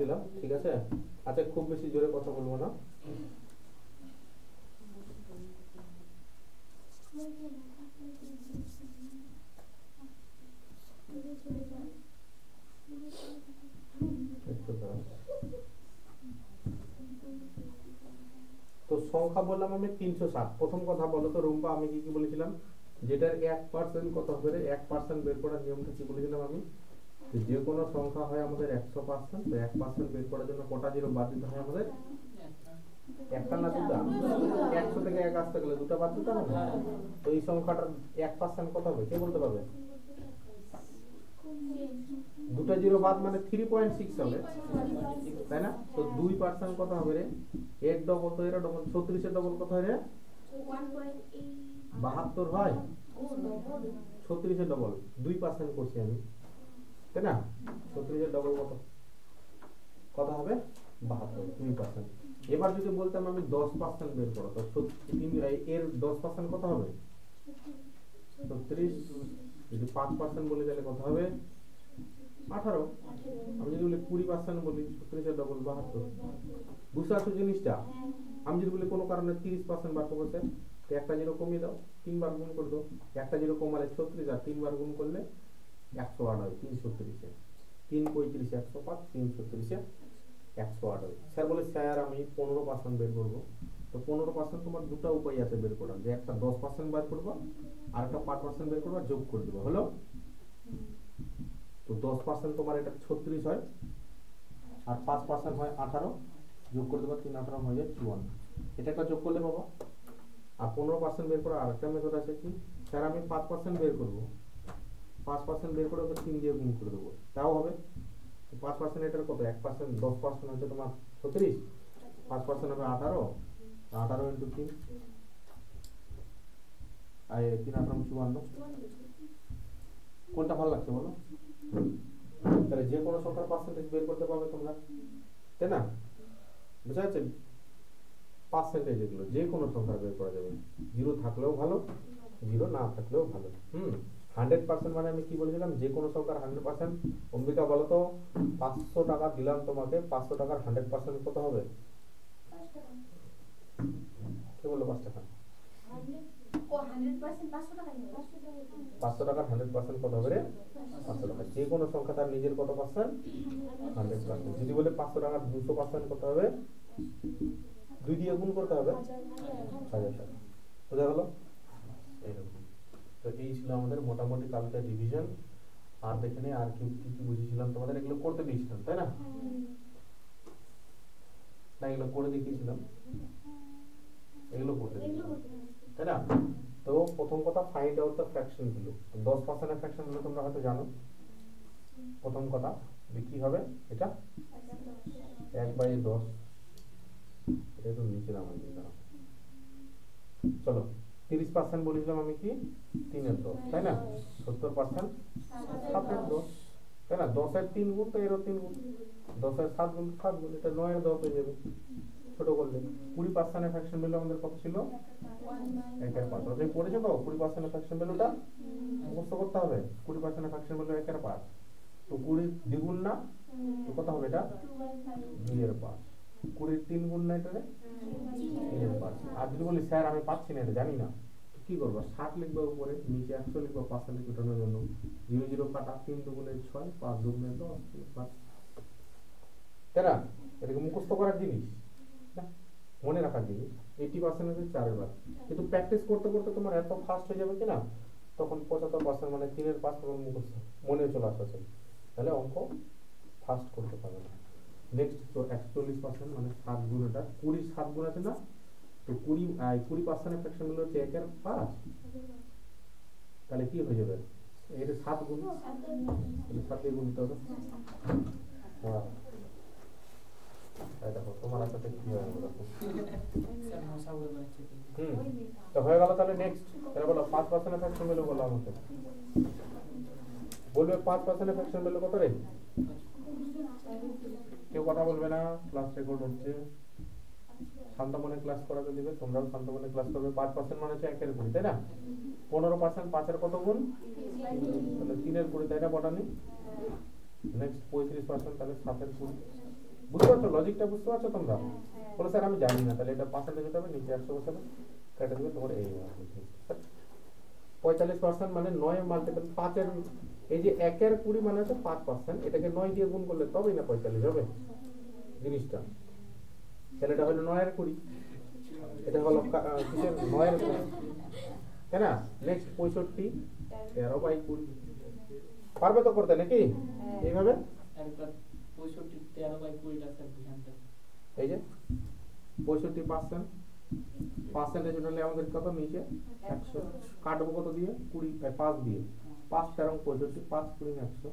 দিলাম, ঠিক আছে। আচ্ছা খুব বেশি জোরে কথা বলবো না। তো সংখ্যা বললাম আমি 360। প্রথম কথা বলো তো রুম্পা, আমি কি কি বলেছিলাম? যেটার 1% কত হবে রে? 1% বের করার নিয়মটা কি বলেছিলাম আমি? যে কোনো সংখ্যা হয় আমাদের 100%, তো 1% বের করার জন্য কটা জিরো বাদ দিতে হয় আমাদের? একটা না দুটা? 100 থেকে 1 আসতে গেলে দুটা বাদ দিতে হবে না? তো এই সংখ্যাটার 1% কত হবে কে বলতে পারবে? দুটা জিরো বাদ মানে 3.6 হবে, তাই না? তো 2% কত হবে রে? এর ডবল তো এর ডবল, 36 এর ডবল কত হয় রে? 72 হয়। 36 এর ডবল 2% করছি আমি, তাই না? 36 এর ডবল কত কত হবে? 72, 2%। এবার যদি বলতাম আমি 10% বের করো, তো এর 10% কত হবে? 36। যদি 5% বলি তাহলে কত হবে? 18। আমি যদি বলি 20% বলি, 36 এর ডবল 72। বুঝতে পারছো জিনিসটা? আমি যদি বলি কোনো কারণে 30% বার করতে, তো একটা জিরো কমিয়ে দাও, 3 বার গুণ করে দাও। একটা জিরো কমালে 36, আর 3 বার গুণ করলে 108 হয়। 336 এ 3 35 105, 336 এ 108 হয়। স্যার বলে স্যার আমি 15% বের করবো। তো 15% তোমার দুটো উপায় আছে বের করার, যে একটা 10% বের করবো, আর একটা 5% বের করবো, যোগ করে দেবো, হলো? তো 10% তোমার এটা 36 হয়, আর 5% হয় 18, যোগ করে দেবো, 3 18 হয়ে যায় 54। এটা একটা যোগ করলে বাবা। আর 15% বের করার আরেকটা মেথড আছে কি? স্যার আমি 5% বের করবো, 5% বের করে 3 দিয়ে গুণ করে দেবো, তাও হবে। 5% এটার কত? 1%, 10% হচ্ছে তোমার 36, 5% হবে 18, 18 ইন্টু 3, আর 3 18 54। কোনটা ভালো লাগছে বলো? তাহলে যে কোনো সংখ্যার পার্সেন্টেজ বের করতে পারবে তোমরা, তাই না? বুঝা যাচ্ছে? পার্সেন্টেজ এগুলো যে কোনো সংখ্যা বের করা যাবে, জিরো থাকলেও ভালো, জিরো না থাকলেও ভালো। 100% মানে আমি কি বলেছিলাম? যে কোনো সংখ্যার 100%। অম্বিকা বলো তো, 500 টাকা দিলাম তোমাকে, 500 টাকার 100% কত হবে? কে বললো 5 টাকা? 500 টাকার 100% কত হবে রে? 500 টাকা। যে কোনো সংখ্যা তার নিজের কত পার্সেন্ট? 100%। যদি বলে 500 টাকার 200% কত হবে? 2 দিয়ে গুণ করতে হবে, 1000 টাকা। বোঝা গেল? এইরকম। তো এই ছিল আমাদের মোটামুটি কালকে ডিভিশন। আর দেখে নে আর কি কি বুঝেছিলাম তোমাদের, এগুলো করতে দিয়েছিলাম তাই না? না এগুলো করে দেখিয়েছিলাম, এগুলো করতে দিয়েছিলাম, তাই না? তো প্রথম কথা ফাইন্ড আউট দ্য ফ্র্যাকশন গুলো। 10% এর ফ্র্যাকশন গুলো তোমরা হয়তো জানো। প্রথম কথা কি হবে? এটা 1/10। এটা তো নিচে নামাই দিই, দাঁড়াও। চলো 30% বলেছিলাম আমি কি? 3/10, তাই না? 70% 7/10, তাই না? 10 এর 3 গুণ, তো এরও 3 গুণ। 10 এর 7 গুণ 7 গুণ, এটা 9/10 হয়ে যাবে ছোট করলে। 20% এর ফ্র্যাকশন ভ্যালু আমাদের কত ছিল? 1/5। তুমি পড়েছো তো 20% এর ফ্র্যাকশন ভ্যালুটা মুখস্থ করতে হবে। 20% এর ফ্র্যাকশন ভ্যালু 1/5। তো 20 দ্বিগুণ না, তো কত হবে এটা? 2/5। 20 3 গুণ না এটা রে? 3/5। আর যদি বলি স্যার আমি পাচ্ছি না, এটা জানি না, কি করবো? 60 লিখবো উপরে, নিচে 100 লিখবো পার্সেন্টেজ উঠানোর জন্য। 0 0 কাটা, 3 দুগুণে 6, 5 দুগুণে 10, 5, তাই না? এটাকে মুখস্থ করার জিনিস না, মনে রাখার জিনিস। 80% হচ্ছে 4 বার। কিন্তু প্র্যাকটিস করতে করতে তোমার এত ফাস্ট হয়ে যাবে কিনা, তখন 75% মানে 3/5 তোমার মুখস্থ মনে চলে আসছে, তাহলে অঙ্ক ফাস্ট করতে পারবে না। নেক্সট তো 41% মানে 7 গুণ, এটা 20 7 গুণ আছে না, তো 20% এর ফ্র্যাকশন হলো হচ্ছে 1/5, তাহলে কি হয়ে যাবে? এর 7 গুণ, তাহলে 7 দিয়ে গুণ দিতে হবে। হ্যাঁ দেখো তোমার সাথে কি হয় দেখো। তো হয়ে গেল। তাহলে নেক্সট তাহলে বলো 5% এর ফ্র্যাকশন ভ্যালু বলো আমাকে, বলবে 5% এর ফ্র্যাকশন ভ্যালু কত রে? কেউ কথা বলবে না, ক্লাস রেকর্ড হচ্ছে। শান্ত মনে ক্লাস করাতে দিবে, তোমরাও শান্ত মনে ক্লাস করবে। 5% মানে হচ্ছে 1/20, তাই না? 15% 5 এর কত গুণ? তাহলে 3/20, তাই না বটানি? নেক্সট 35% তাহলে 7/20, বুঝতে পারছো লজিকটা? বুঝতে পারছো তোমরা? বলো স্যার আমি জানি না, তাহলে এটা পার্সেন্টেজ হতে হবে, নিচে 100 বসাবে, কেটে দেবে তোমার এই 45% মানে 9 মাল্টিপল 5 এর, এই যে 1 এর 20 মানে হচ্ছে 5%, এটাকে 9 দিয়ে গুণ করলে তবেই না 45 হবে জিনিসটা। তাহলে এটা হলো 9 এর 20, এটা হলো কিসের 9 এর 20, তাই না? নেক্সট 65 13/20, পারবে তো করতে নাকি এইভাবে? একবার 65 13/20 টা স্যার বুঝানতে। এই যে 65% পার্সেন্টেজ হলে আমাদের কত নিচে 100, কাটবো কত দিয়ে 20 5 দিয়ে, 5 13 65, 5 20 100,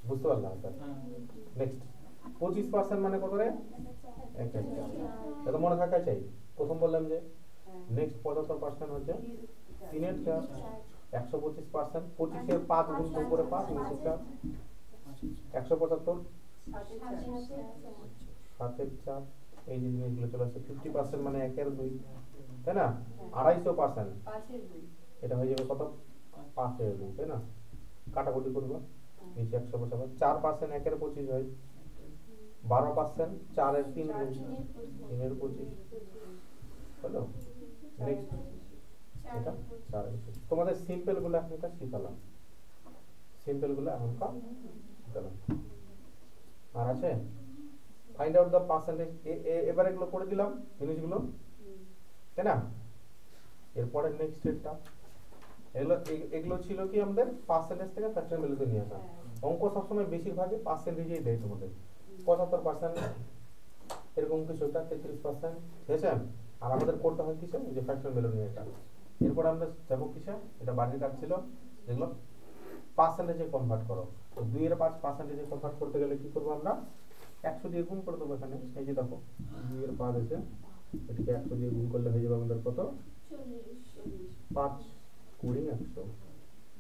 বুঝতে পারলাম স্যার? নেক্সট 25% মানে কত রে? 1 এটা মনে থাকা চাই। প্রথম বললাম যে নেক্সট 75% হচ্ছে 3 এর 4, 125%, 25 এর 5 গুণ করে 5 নিচে 4, 175 7 এর 4, এই যে জিনিসগুলো চলে আসছে। 50% মানে 1 এর 2, তাই না? 250% 5 এর 2, এটা হয়ে যাবে কত? 5 এর 2, তাই না? কাটাকুটি করব, নিচে 100 বসাবো। 4% 1 এর 25 হয়, 12% 4 এর 3 গুণ 3 এর 25 হলো। নেক্সট এটা 4 এর 25। তোমাদের সিম্পল গুলো এখন এটা শিখালাম, সিম্পল গুলো এখন শিখালাম। আর আছে ফাইন্ড আউট দ্য পার্সেন্টেজ, এবার এগুলো করে দিলাম জিনিসগুলো, তাই না? এরপরে নেক্সট স্টেপটা, এগুলো ছিল কি আমাদের পার্সেন্টেজ থেকে ফ্র্যাকশন ভ্যালুতে নিয়ে আসা। অঙ্ক সবসময় বেশিরভাগই পার্সেন্টেজেই দেয় তোমাদের, 75% এরকম কিছু, একটা 33%, ঠিক আছে? আর আমাদের কোডটা হয় কিসে? যে ফ্র্যাকশন ভ্যালু নিয়ে এটা। এরপর আমরা যাবো কিসে? এটা বাড়ির কাজ ছিল, যেগুলো পার্সেন্টেজে কনভার্ট করো। তো 2 এর 5 পার্সেন্টেজে কনভার্ট করতে গেলে কি করবো আমরা? 100 দিয়ে গুণ করে দেবো এখানে। এই যে দেখো 2 এর 5 আছে, এটাকে 100 দিয়ে গুণ করলে হয়ে যাবে আমাদের কত? 5 20 100।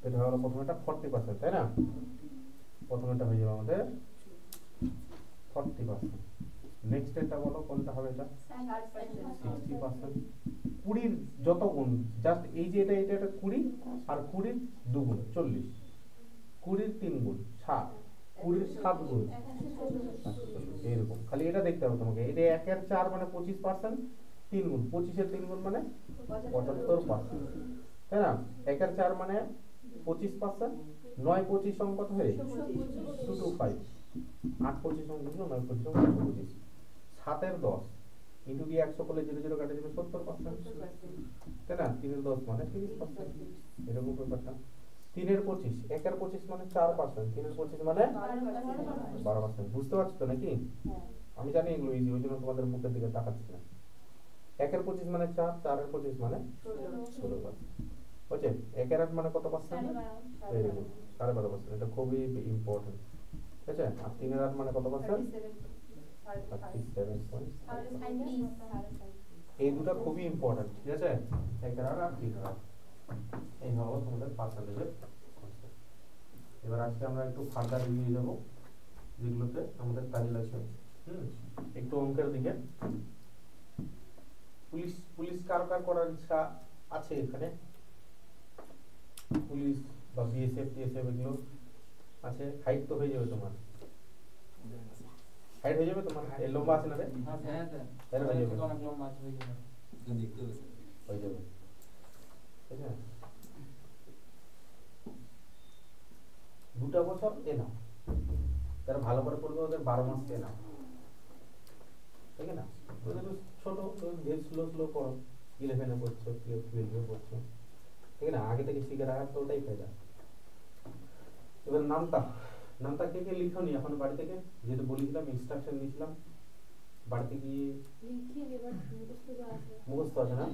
এটা হলো প্রথমটা 40%, তাই না? প্রথমটা হয়ে যাবে আমাদের 40%। নেক্সট এটা বলো কোনটা হবে? এটা 60%। 20 এর যত গুণ, জাস্ট এই যে এটা 20 আর 20 এর 2 গুণ 40, 20 এর 3 গুণ 60, 20 এর 7 গুণ 140, এইরকম। খালি এটা দেখতে হবে তোমাকে। এটা 1 এর 4 মানে 25%, 3 গুণ 25 এর 3 গুণ মানে 75%, তাই না? 1 এর 4 মানে 25%, 9 25 অঙ্ক কত হয়? 225, 8 25 অঙ্ক 9 25 অঙ্ক 125, 7 এর 10 ইনটু দিয়ে 100 করলে 0 0 কাটে যাবে 70%, তাই না? 3 এর 10 মানে 30%, এরকম ব্যাপারটা। 3 এর 25, 1 এর 25 মানে 4%, 3 এর 25 মানে 12%। বুঝতে পারছো তো নাকি? আমি জানি এগুলো ইজি, ওই জন্য তোমাদের মুখের দিকে তাকাচ্ছি না। 1 এর 25 মানে 4, 4 এর 25 মানে 16%। বুঝছে? 1 এর 8 মানে কত পার্সেন্ট? Very good, 12.5%। এটা খুবই ইম্পর্টেন্ট, ঠিক আছে? আর 3 এর 8 মানে কত পার্সেন্ট? 37.5। এই দুটো খুবই ইম্পর্টেন্ট, ঠিক আছে? 1 এর 8 আর 3 এর 8, এই হলো তোমাদের পার্সেন্টেজের কনসেপ্ট। এবার আজকে আমরা একটু ফার্দার এগিয়ে যাব, যেগুলোতে আমাদের কাজে লাগবে। একটু অঙ্কের দিকে। পুলিশ কার করার ইচ্ছা আছে এখানে? পুলিশ বা বিএসএফ টিএসএফ এগুলো আছে। হাইট তো হয়ে যাবে তোমার, হাইট হয়ে যাবে তোমার। এই লম্বা আছে না রে? হ্যাঁ স্যার হয়ে যাবে, অনেক লম্বা আছে, হয়ে যাবে, হয়ে যাবে, ঠিক আছে? 2 বছর এ নাও, তারা ভালো করে পড়বে, ওদের 12 মাস এ নাও, ঠিক আছে না? ওদের ছোট স্লো পড়ো, 11 এ পড়ছো, 12 এ পড়ছো, ঠিক আছে না? আগে থেকে শিখে রাখার তো ওটাই ফায়দা। এবার নামটা কে কে লিখো নি এখন বাড়ি থেকে? যেটা বলেছিলাম, ইনস্ট্রাকশন দিয়েছিলাম, বাড়িতে গিয়ে মুখস্থ আছে না?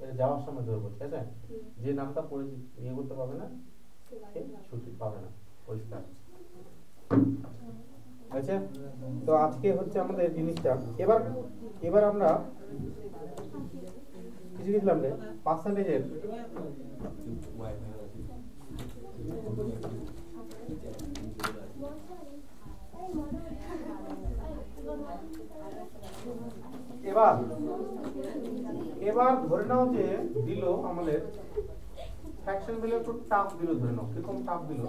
এটা যাওয়ার সময় ধরবো, ঠিক আছে? যে নামটা পড়ে ইয়ে করতে পারবে না, ছুটি পাবে না, পরিষ্কার। আচ্ছা, তো আজকে হচ্ছে আমাদের জিনিসটা। এবার আমরা কিছু লিখলাম রে পার্সেন্টেজের। এবার ধরে নাও যে দিল আমাদের ফ্র্যাকশন ভ্যালু একটু টাফ দিল ধরে নাও, কিরকম টাফ দিল?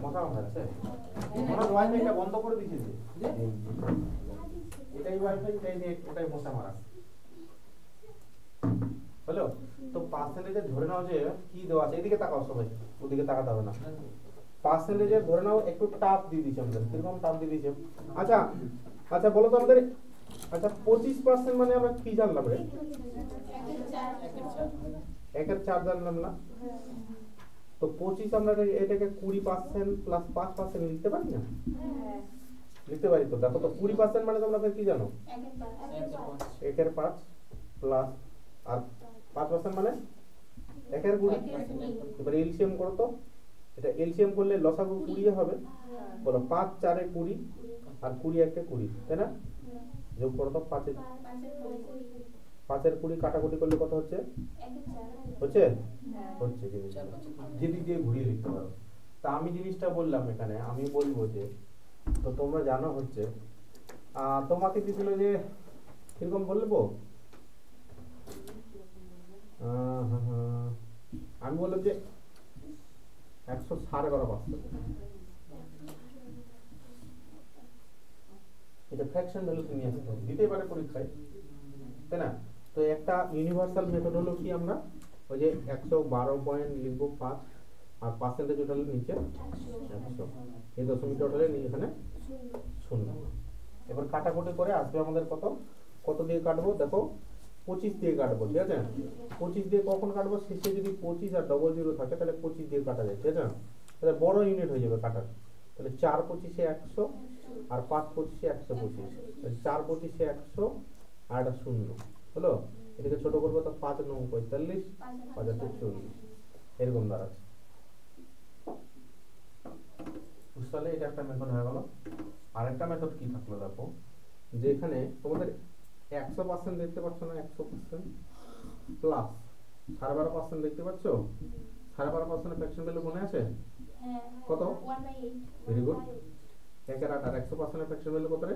মশা কামড় আছে, মনে ওয়াইফাইটা বন্ধ করে দিয়েছে, এটাই ওয়াইফাই, এটাই মশা মারা। হ্যালো, তো পার্সেন্টেজে ধরে নাও যে কি দেওয়া আছে, এদিকে তাকাও সবাই, ওদিকে তাকাতে হবে না। পার্সেন্টেজে ধরে নাও একটু টাফ দিয়ে দিয়েছে আমাদের, কিরকম টাফ দিয়ে দিয়েছে? আচ্ছা আচ্ছা বলো তো আমাদের, আচ্ছা 25% মানে আমরা কি জানলাম রে? 1/4 জানলাম না? তো 25 আমরা এটাকে 20% প্লাস 5% লিখতে পারি না? লিখতে পারি তো। দেখো তো 20% মানে তোমরা কি জানো? 1/5 প্লাস আর 5% মানে 1/20। এবার এলসিএম করো তো, এটা এলসিএম করলে লসাগু 20 হবে। বলো 5 4 এ 20 আর 20 1 এ 20, তাই না? যোগ করো তো 5 এর 20 কাটাকুটি করলে কত হচ্ছে? হচ্ছে হচ্ছে যেদিক দিয়ে ঘুরিয়ে লিখতে পারো। তা আমি জিনিসটা বললাম এখানে, আমি বলবো যে তো তোমরা জানো হচ্ছে তোমাকে দিছিল যে কিরকম বলবো, আমি বললাম যে 111%। এটা ফ্র্যাকশন ভ্যালু নিয়ে আসতে দিতেই পারে পরীক্ষায়, তাই না? তো একটা ইউনিভার্সাল মেথড হলো কি, আমরা ওই যে 112 পয়েন্ট লিখবো 5 আর পার্সেন্টেজ টোটালের নিচে 100, এই দশমিক টোটালের নিচে এখানে 0। এবার কাটাকুটি করে আসবে আমাদের কত, কত দিয়ে কাটবো দেখো, 25 দিয়ে কাটবো, ঠিক আছে? 25 দিয়ে কখন কাটবো? শেষে যদি 25 আর ডবল জিরো থাকে তাহলে 25 দিয়ে কাটা যায়, ঠিক আছে? তাহলে বড় ইউনিট হয়ে যাবে কাটার। তাহলে 4 25 এ 100 আর 5 25 এ 125, তাহলে 4 25 এ 100 আর এটা 0 হলো। এটাকে ছোট করবো তো 5 9 45 5 8 40, এরকম দাঁড়াচ্ছে। বুঝতে পারলে? এটা একটা মেথড হয়ে গেল। আরেকটা মেথড কি থাকলো দেখো, যে এখানে তোমাদের 100% দেখতে পাচ্ছ না, 100% প্লাস 12.5% দেখতে পাচ্ছ? 12.5% ফ্র্যাকশন ভ্যালু মনে আছে কত? Very good. 1/8 আর 100% ফ্র্যাকশন ভ্যালু কত রে?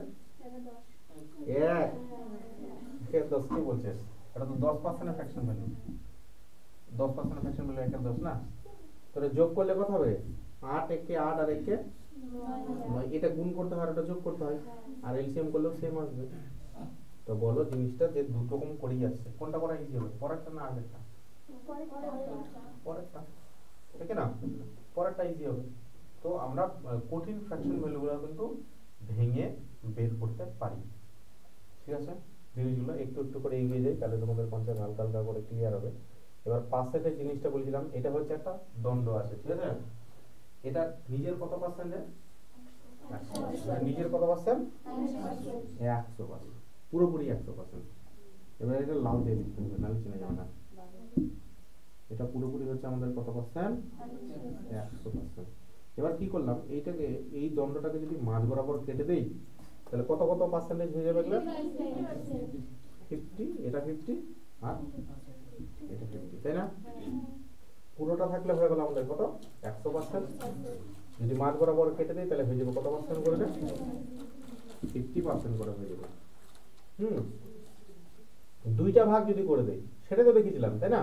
1/10 কি বলছে? এটা তো 10% ফ্র্যাকশন ভ্যালু, 10% ফ্র্যাকশন ভ্যালু 1/10 না? তাহলে যোগ করলে কত হবে? 8 1 এ 8 আর 1 এ 9, এটা গুণ করতে হয় আর এটা যোগ করতে হয়, আর এলসিএম করলেও সেম আসবে। তো বলো জিনিসটা যে দুটো রকম করেই আসছে, কোনটা করা ইজি হবে, পরেরটা না আগেরটা? পরেরটা, ঠিক না? পরেরটা ইজি হবে। তো আমরা কঠিন ফ্র্যাকশন ভ্যালুগুলো কিন্তু ভেঙে বের করতে পারি, ঠিক আছে? জিনিসগুলো একটু একটু করে এগিয়ে যাই, তাহলে তোমাদের কনসেপ্ট হালকা হালকা করে ক্লিয়ার হবে। এবার পার্সেন্টেজ জিনিসটা বলছিলাম, এটা হচ্ছে একটা দণ্ড আছে, ঠিক আছে? এটা নিজের কত পার্সেন্টে? নিজের কত পার্সেন্ট? 100%, পুরোপুরি 100%। এবার এটা লাল দিয়ে লিখতে হবে, নাহলে চিনে যাবে না। এটা পুরোপুরি হচ্ছে আমাদের কত পার্সেন্ট? 100%। এবার কি করলাম, এইটাকে এই দণ্ডটাকে যদি মাঝ বরাবর কেটে দেই তাহলে কত কত পার্সেন্টেজ হয়ে যাবে? 50, এটা 50 আর এটা 50, তাই না? পুরোটা থাকলে হয়ে গেল আমাদের কত? 100%। যদি মাঝ বরাবর কেটে দেই তাহলে হয়ে যাবে কত পার্সেন্ট করে? 50% করে হয়ে যাবে। দুইটা ভাগ যদি করে দেই, সেটা তো দেখেছিলাম, তাই না?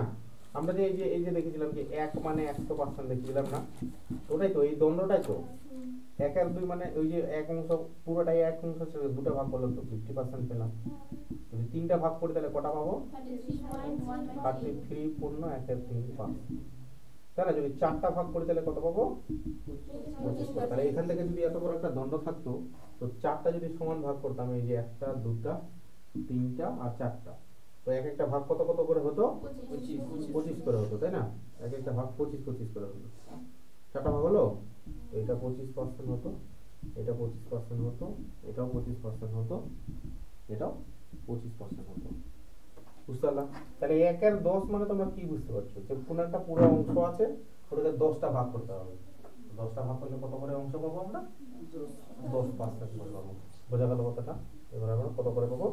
আমরা যে এই যে দেখেছিলাম যে 1 মানে 100% দেখেছিলাম না? ওটাই তো, এই দণ্ডটাই তো। 1 আর 2 মানে ওই যে 1 অংশ, পুরোটাই 1 অংশ ছিল, দুটো ভাগ করলাম তো 50% পেলাম। যদি তিনটা ভাগ করি তাহলে কটা পাবো? 33 পূর্ণ 1 এর 3 5, তাই না? যদি চারটা ভাগ করি তাহলে কত পাবো? 25। তাহলে এখান থেকে যদি এত বড় একটা দণ্ড থাকতো, তো চারটা যদি সমান ভাগ করতাম, এই যে একটা দুটা তিনটা আর চারটা, তো এক একটা ভাগ কত কত করে হতো? 25 করে হতো, তাই না? এক একটা ভাগ 25 করে হতো। চারটা ভাগ হলো, তো এটা 25% হতো, এটা 25% হতো, এটাও 25% হতো, এটাও 25% হতো। বুঝতে পারলাম? তাহলে 1 এর 10 মানে তোমরা কি বুঝতে পারছো, যে কোন একটা পুরো অংশ আছে, ওটাকে 10টা ভাগ করতে হবে। 10টা ভাগ করলে কত করে অংশ পাবো আমরা? 10% করে পাবো। বোঝা গেল কথাটা? এবার আমরা কত করে পাবো?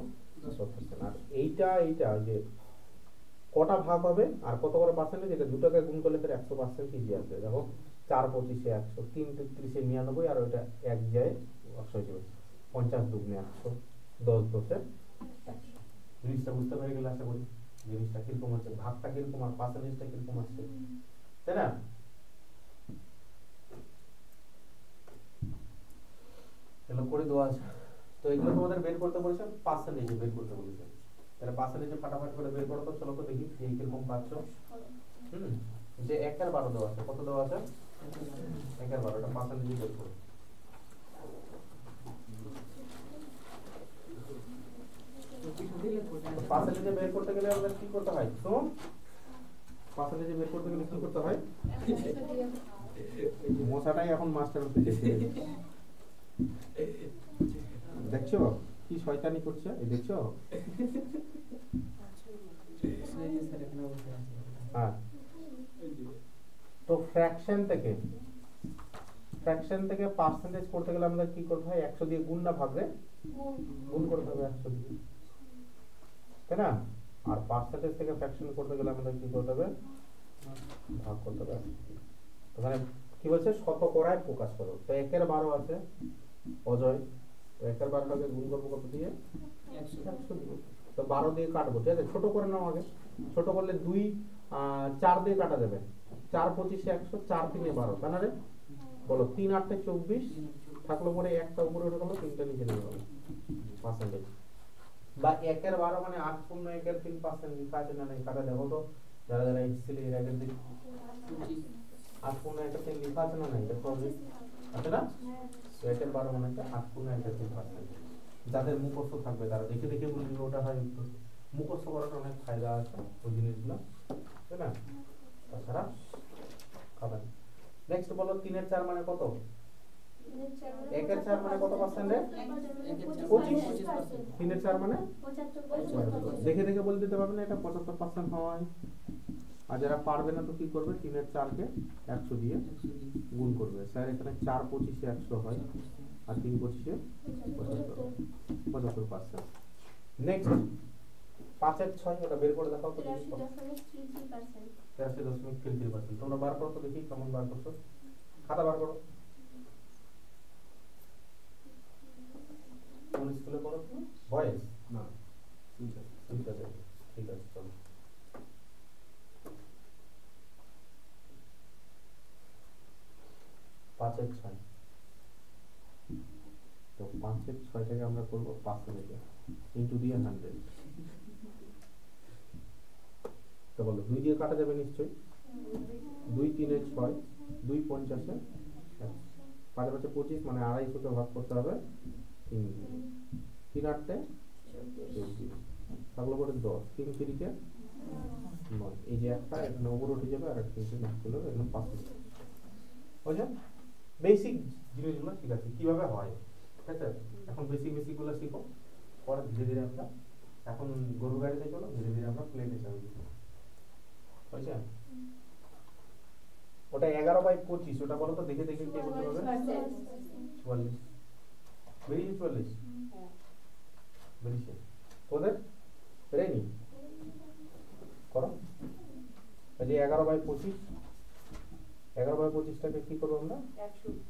10%। আর এইটা যে কটা ভাগ হবে আর কত করে পার্সেন্টেজ, এটা দুটোকে গুণ করলে তার 100% ইজি আসবে। দেখো 4 25 এ 100, 3 33 এ 99 আর ওইটা এক যায় 100 হয়ে যাবে। 50 দুগুণে 100, 10 10 এ 100। জিনিসটা বুঝতে পেরে গেলে আশা করি। জিনিসটা কিরকম হচ্ছে, ভাগটা কিরকম আর পার্সেন্টেজটা কিরকম হচ্ছে, তাই না? এগুলো করে দেওয়া আছে। তো এগুলো তোমাদের বের করতে বলেছেন, পার্সেন্টেজে বের করতে বলেছেন। তাহলে পার্সেন্টেজে ফাটাফাট করে বের করো তো, চলো তো দেখি এই কিরকম পাচ্ছ। যে 1/12 দেওয়া আছে, কত দেওয়া আছে? 1/12, এটা পার্সেন্টেজে বের করো। পার্সেন্টেজে বের করতে গেলে আমাদের কি করতে হয়? তো পার্সেন্টেজে বের করতে গেলে কি করতে হয়? মশাটাই এখন মাস্টার হতে গেছে। দেখছো কি শয়তানি করছে, এই দেখছো? হ্যাঁ, তো ফ্র্যাকশন থেকে পার্সেন্টেজ করতে গেলে আমাদের কি করতে হয়? 100 দিয়ে গুণ না ভাগ রে? গুণ করতে হবে 100 দিয়ে, তাই না? আর পার্সেন্টেজ থেকে ফ্র্যাকশন করতে গেলে আমাদের কি করতে হবে? ভাগ করতে হবে। ওখানে কি বলছে? শতকরায় প্রকাশ করো। তো 1/12 আছে অজয়, তো 1/12টাকে গুণ করবো কত দিয়ে? 100 দিয়ে। তো 12 দিয়ে কাটবো, ঠিক আছে? ছোট করে নাও আগে। ছোট করলে 4 দিয়ে কাটা যাবে। 4 25 100, 4 3 12, তাই না রে? বলো 3 8 24 থাকলো, পরে একটা উপরে উঠে গেল, তিনটা নিচে নেমে গেল। পার্সেন্টেজ বা 1/12 মানে 8.1/3% লেখা আছে না? নাই কাটা দেখো তো, যারা যারা এইচসিএল এর আগের দিন 8.1/3 লেখা আছে না? নাই দেখো আছে না? 1/12 মানে 8.1/3%। যাদের মুখস্থ থাকবে তারা দেখে দেখে বুঝবে ওটা হয় উত্তর। মুখস্থ করার অনেক ফায়দা আছে ওই জিনিসগুলো, তাই না? তাছাড়া খাবেন। নেক্সট বলো 3/4 মানে কত? 1/4 মানে কত পার্সেন্ট রে? 25%। 3/4 মানে 75%। দেখে দেখে বলে দিতে পারবে না এটা 75% হয়। আর যারা পারবে না তো কি করবে? 3/4 কে 100 দিয়ে গুণ করবে। স্যার এখানে 4 25 100 হয়, আর 3 25 75%। নেক্সট 5/6, ওটা বের করে দেখাও তো। 83.33%। তোমরা বার করো তো দেখি কেমন বার করছো। খাতা বার করো। কোন স্কুলে পড়ো তুমি? বয়েজ না, ঠিক আছে ঠিক আছে, চলো। পাঁচের ছয়, তো 5/6টাকে আমরা করবো পার্সেন্টেজে ইন্টু দিয়ে 100। তো বলো 2 দিয়ে কাটা যাবে নিশ্চয়ই। 2 3 6, 2 50, 5 5 25 মানে 250 কে ভাগ করতে হবে 3 দিয়ে। 3 8 24 থাকলো করে 10, 3 3 কে 9। এই যে একটা এখানে উপরে উঠে যাবে, আর একটা নিচে চলে যাবে, একদম পার্সেন্টেজ। বুঝছো? বেসিক জিনিসগুলো ঠিক আছে কিভাবে হয়, ঠিক আছে? এখন বেসিক গুলো শিখো, পরে ধীরে ধীরে আমরা এখন গরু গাড়িতে চলো, ধীরে ধীরে আমরা প্লেনে যাবো। বুঝছো? ওটা 11/25, ওটা বলো তো দেখে দেখে কে বলতে পারবে? 44 বেরিয়েছে, 44 বেরিয়েছে তোদের বেরেনি করো। এই যে 11/25, 11/25টাকে কি করবো আমরা?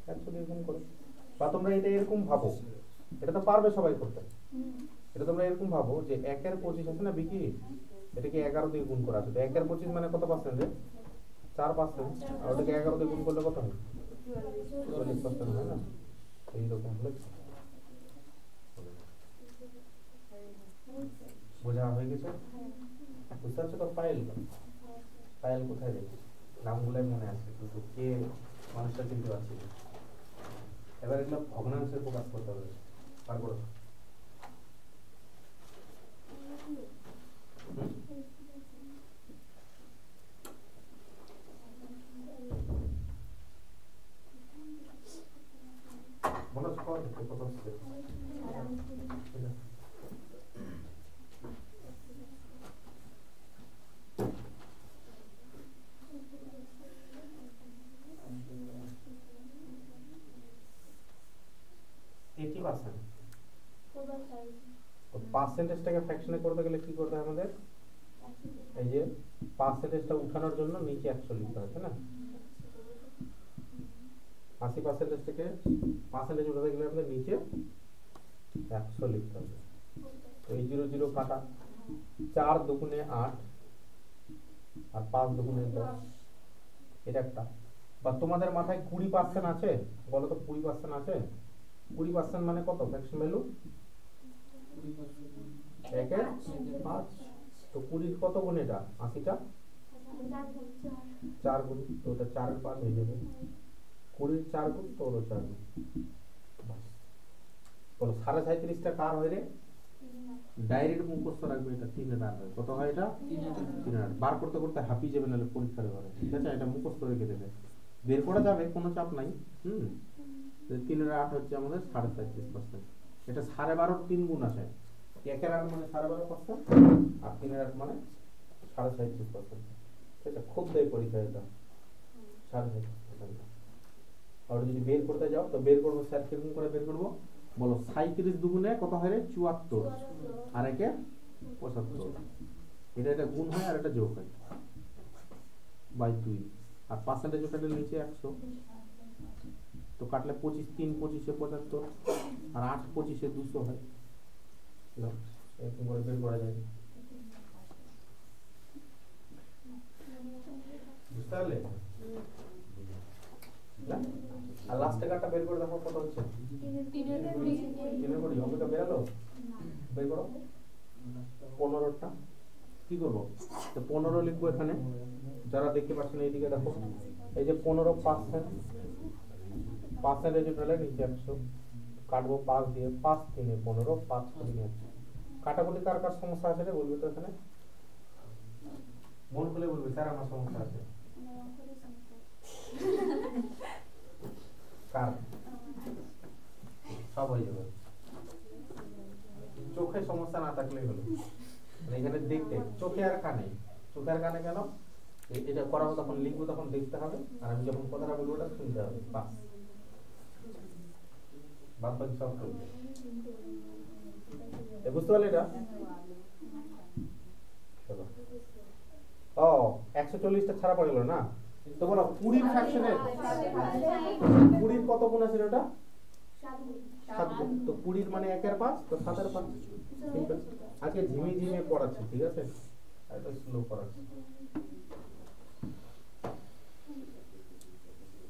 100 দিয়ে গুণ করো। বা তোমরা এটা এরকম ভাবো, এটা তো পারবে সবাই করতে। এটা তোমরা এরকম ভাবো যে 1/25 আছে না বিকি, এটাকে 11 দিয়ে গুণ করা আছে। তো 1/25 মানে কত পার্সেন্ট? 4%। আর ওটাকে 11 দিয়ে গুণ করলে কত হয়? 44% হয় না? এইরকম হলে বোঝা হয়ে গেছে? বুঝতে পারছো তো? পায়েল কোথায় রে? নামগুলাই মনে আছে কিন্তু কে মানুষটা চিনতে পারছি না। এবার এগুলো ভগ্নাংশে প্রকাশ করতে হবে, পারবো? মনে হচ্ছে কত হচ্ছে? 80%। তো পার্সেন্টেজটাকে ফ্র্যাকশনে করতে গেলে কি করতে হয় আমাদের? এই যে পার্সেন্টেজটা উঠানোর জন্য নিচে 100 লিখতে হয়, তাই না? 80% থেকে পার্সেন্টেজ উঠাতে গেলে আমাদের নিচে 100 লিখতে হবে। তো এই 0 0 কাটা, 4 দুগুণে 8 আর 5 দুগুণে 10, এটা একটা। বা তোমাদের মাথায় 20% আছে, বলো তো 20% আছে? 20% মানে কত ফ্র্যাকশন ভ্যালু? 1 এর 5। তো 20 কত গুণ এটা? 80টা 4 গুণ, তো ওটা 4 এর 5 হয়ে যাবে। 20 4 গুণ তো ওটা 4 গুণ। বাস, বলো 37.5টা কার হয় রে? ডাইরেক্ট মুখস্থ রাখবে, এটা 3 এর হয়। কত হয় এটা? 3 এর। বার করতে করতে হাঁপিয়ে যাবে নাহলে পরীক্ষার ঘরে, ঠিক আছে? এটা মুখস্থ রেখে দেবে, বের করা যাবে, কোনো চাপ নাই। 3 এর 8 হচ্ছে আমাদের 37.5%। এটা 12.5 3 গুণ আসে। 1 এর 8 মানে 12.5%, আর 3 এর 8 মানে 37.5%। ঠিক আছে, খুব দেয় পরীক্ষা এটা 37.5%। আর যদি বের করতে যাও তো বের করবো স্যার, কিরকম করে বের করবো বলো? 37 দুগুণে কত হয় রে? 74, আর একে 75। এটা গুণ হয় আর এটা যোগ হয় বাই 2। আর পার্সেন্টেজ ওটা নিচে 100, তো কাটলে 25 3 25 75, আর 8 25 200 হয়। এরকম করে বের করা যায়, বুঝতে পারলে? আর লাস্ট টাকাটা বের করে দেখো কত হচ্ছে। 3 এর 20 অঙ্কটা বেরালো, বের করো। 15টা কি করবো? তো 15 লিখবো এখানে, যারা দেখতে পাচ্ছেন এইদিকে দেখো, এই যে 15% পার্সেন্টেজ উঠালে নিচে 100, কাটবো 5 দিয়ে, 5 3 15, 5 3 100। কাটাকুটি কার কার সমস্যা আছে রে বলবি তো এখানে, মন খুলে বলবি স্যার আমার সমস্যা আছে। কার? সব হয়ে যাবে, চোখে সমস্যা না থাকলেই হলো। এখানে দেখতে, চোখে আর কানে, চোখে আর কানে কেন এটা করাবো, তখন লিখবো তখন দেখতে হবে, আর আমি যখন কথাটা বলবো ওটা শুনতে হবে, বাস। বাদ বাকি সব চলবে, বুঝতে পারলে এটা? চলো, ও 140টা ছাড়া পড়ে গেল না? তো বলো 20 ফ্র্যাকশনের 20 কত গুণ আছে এটা? 7 গুণ। তো 20 মানে 1 এর 5, তো 7 এর 5। ঠিক আছে, আজকে ঝিমি ঝিমি পড়াচ্ছি, ঠিক আছে? এটা স্লো পড়াচ্ছি,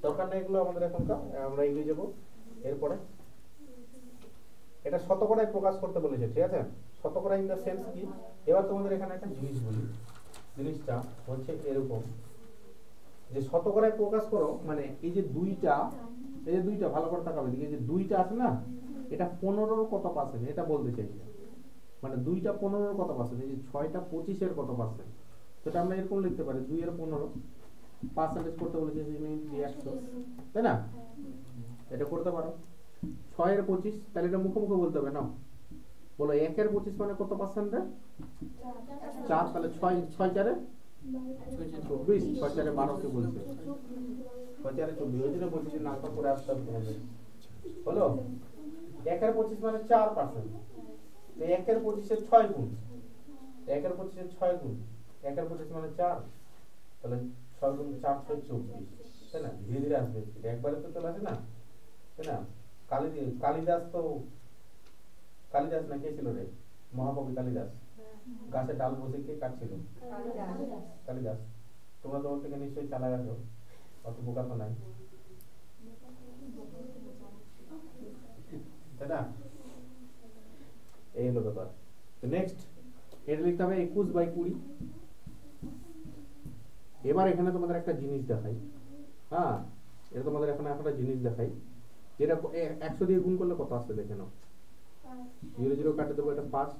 দরকার নেই এগুলো আমাদের এখনকার। আমরা এগিয়ে যাবো এরপরে। এটা শতকরায় প্রকাশ করতে বলেছে, ঠিক আছে? শতকরা ইন দ্য সেন্স কি? এবার তোমাদের এখানে একটা জিনিস বলি, জিনিসটা হচ্ছে এরকম যে শতকরায় প্রকাশ করো মানে এই যে দুইটা, এই যে দুইটা ভালো করে তাকাবে, এই যে দুইটা আছে না, এটা 15 কত পার্সেন্ট এটা বলতে চাইছে। মানে দুইটা 15 কত পার্সেন্ট, এই যে 6টা 25 কত পার্সেন্ট, সেটা আমরা এরকম লিখতে পারি 2 এর 15 পার্সেন্টেজ করতে বলেছে 100, তাই না? এটা করতে পারো। 6 এর 25, তাহলে এটা মুখে মুখে বলতে হবে না, বলো 1 এর 25 মানে কত পার্সেন্ট রে? 4, তাহলে 6 6 4 24, 6 4 12 কে বলছে, 6 4 24, ওই জন্য বলছি যে নামটা করে আসতে হবে তোমাদের। হলো 1 এর 25 মানে 4%, তো 1 এর 25 এর 6 গুণ, 1 এর 25 এর 6 গুণ, 1 এর 25 মানে 4, তাহলে 6 গুণ 4 6 24, তাই না? ধীরে ধীরে আসবে, একবারে তো চলে আসে না, তাই না? কালিদাস তো, কালিদাস না কে ছিল রে মহাকবি কালিদাস, গাছে ডাল বসে কে কাটছিল? কালিদাস। তোমরা তো ওর থেকে নিশ্চয়ই চালা গেছো, অত বোকা তো নাই, তাই না? এই হলো ব্যাপার। তো নেক্সট এটা লিখতে হবে 21/20। এবার এখানে তোমাদের একটা জিনিস দেখাই, হ্যাঁ এটা তোমাদের এখানে একটা জিনিস দেখাই, যেটা 100 দিয়ে গুণ করলে কত আসছে দেখে নাও। 0 0 কাটে দেবো, এটা 5,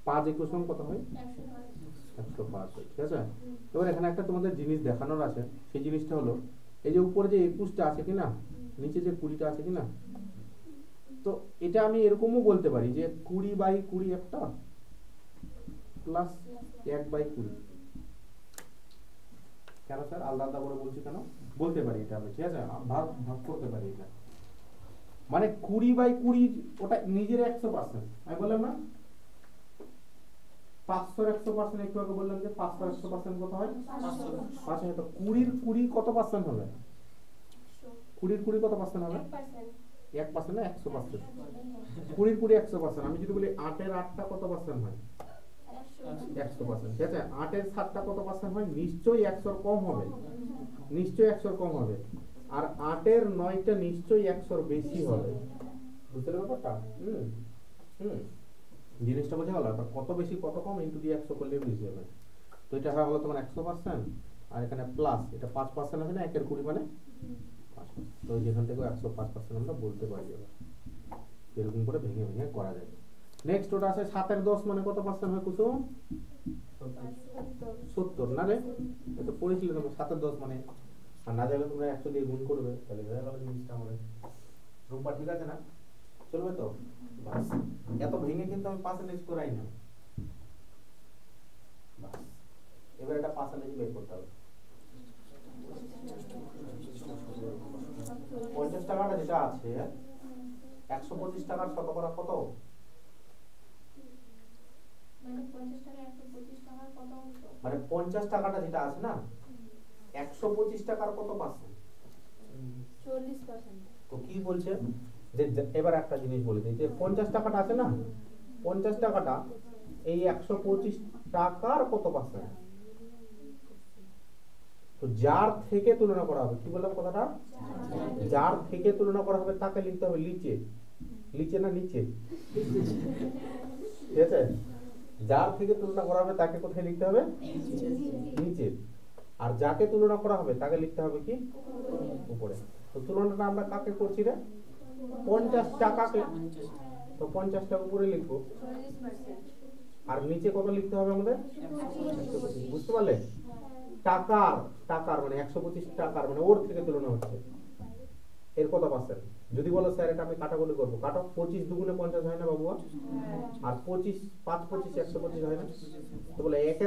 5 21 কত হয়? 105 হয়, ঠিক আছে? এবার এখানে একটা তোমাদের জিনিস দেখানোর আছে, সেই জিনিসটা হলো এই যে উপরে যে 21টা আছে কিনা, নিচে যে 20টা আছে কিনা, তো এটা আমি এরকমও বলতে পারি যে 20/20 একটা প্লাস 1/20। কেন স্যার আলাদা আলাদা করে বলছি কেন? বলতে পারি এটা আমি, ঠিক আছে? ভাগ ভাগ করতে পারি এটা, মানে 20/20 ওটা নিজের 100%। আমি বললাম না 500 100%, একটু আগে বললাম যে 500 100% কত হয়? 500। তো 20 কত পার্সেন্ট হবে? 20 কত পার্সেন্ট হবে? 1% না 100%? 20 100%। আমি যদি বলি 8 এর 8টা কত পার্সেন্ট হয়? 100%, ঠিক আছে। 8 এর 7টা কত পার্সেন্ট হয়? নিশ্চয়ই 100 এর কম হবে, নিশ্চয়ই 100 এর কম হবে। আর 8 এর 9টা নিশ্চয়ই 100 এর বেশি হবে। বুঝতে পারলে ব্যাপারটা? হুম জিনিসটা বোঝা গেল? কত বেশি কত কম ইনটু দিয়ে 100 করলে বুঝে যাবে। তো এটা হলো তোমার 100%, আর এখানে প্লাস এটা 5% আছে না, 1 এর 20 মানে 5%। তো যেখান থেকে 105% আমরা বলতে পারি। এবার এরকম করে ভেঙে ভেঙে করা যায়। নেক্সট ওটা আছে 7 এর 10 মানে কত পার্সেন্ট হয় কুসুম? 70 না রে? এটা পড়েছিল তোমরা 7 এর 10 মানে। আর না জানলে তোমরা 100 দিয়ে গুণ করবে, তাহলে হয়ে গেল জিনিসটা আমাদের। রূপা ঠিক আছে না? চলবে তো? বাস, এত ভেঙে কিন্তু আমি পার্সেন্টেজ করাই না। বাস, এবার এটা পার্সেন্টেজ বের করতে হবে। 50 টাকাটা যেটা আছে 125 টাকার শতকরা কত? মানে 50 টাকাটা যেটা আছে না 125 টাকার কত পার্সেন্ট? 40%। তো কি বলছে যে এবার একটা জিনিস বলে দিই, যে 50 টাকাটা আছে না, 50 টাকাটা এই 125 টাকার কত পার্সেন্ট? তো যার থেকে তুলনা করা হবে, কি বললাম কথাটা? যার থেকে তুলনা করা হবে তাকে লিখতে হবে নিচে, নিচে না নিচে, ঠিক আছে? যার থেকে তুলনা করা হবে তাকে কোথায় লিখতে হবে? নিচে। আর যাকে তুলনা করা হবে তাকে লিখতে হবে কি? উপরে। তো তুলনাটা আমরা কাকে করছি রে? 50 টাকাকে। তো 50 টাকা উপরে লিখবো, আর নিচে কত লিখতে হবে আমাদের? 125। বুঝতে পারলে? টাকার টাকার মানে 125 টাকার মানে ওর থেকে তুলনা হচ্ছে, এর কত পার্সেন্ট? যদি বলো স্যার এটা আমি কাটাকুটি করবো, কাটো। 25 দুগুণে 50 হয় না বাবুয়া? আর 25 5 25 125 হয় না? তো বলে 1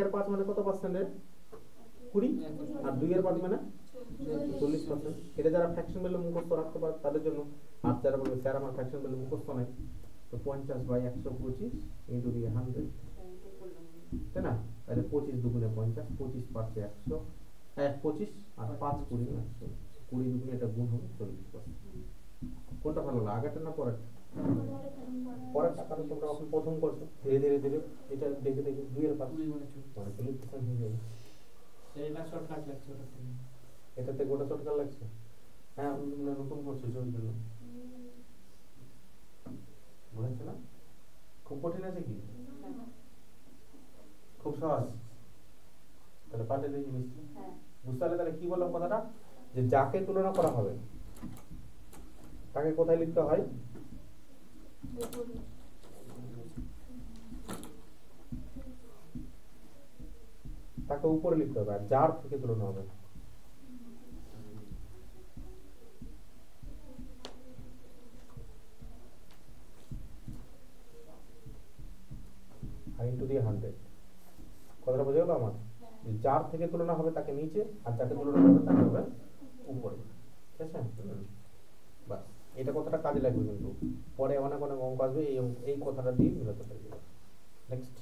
এর 5 মানে কত পার্সেন্টের? 20। আর 2 এর 5 মানে 40%। এটা যারা ফ্র্যাকশন ভ্যালু মুখস্থ রাখতে পারে তাদের জন্য। আর যারা বলবে স্যার আমার ফ্র্যাকশন ভ্যালু মুখস্থ নাই, তো 50/125 ইনটু দিয়ে 100, তাই না? তাহলে 25 দুগুণে 50, 25 পাঁচে 100, 25 আর 5 20 100, 20 দুগুণে এটা গুণ হবে 40%। কোনটা ভালো লাগে, আগেরটা না পরেরটা? পরেরটা, কারণ তোমরা এখন প্রথম করছো, ধীরে ধীরে ধীরে এটা দেখে দেখে 2 এর 5 মানে 40% হয়ে যাবে। এটা শর্টকাট লাগছে ওটা থেকে। এটাতে গোটা শর্টকাট লাগছে। হ্যাঁ, তোমরা নতুন করছো ওই জন্য বুঝেছো না? খুব কঠিন আছে কি? খুব সহজ। তাহলে পাল্টে দিয়ে জিনিসটা বুঝতে পারলে? তাহলে কি বললাম কথাটা, যে যাকে তুলনা করা হবে তাকে কোথায় লিখতে হয়? তাকে উপরে লিখতে হবে, আর যার থেকে তুলনা হবে ইনটু দিয়ে 100। কথাটা বোঝা গেল আমার? যার থেকে তুলনা হবে তাকে নিচে, আর যাকে তুলনা হবে তাকে হবে উপরে, ঠিক আছে? বাস, এটা কথাটা কাজে লাগবে, কিন্তু পরে অনেক অনেক অঙ্ক আসবে এই কথাটা দিয়ে মিলাতে পারবে। নেক্সট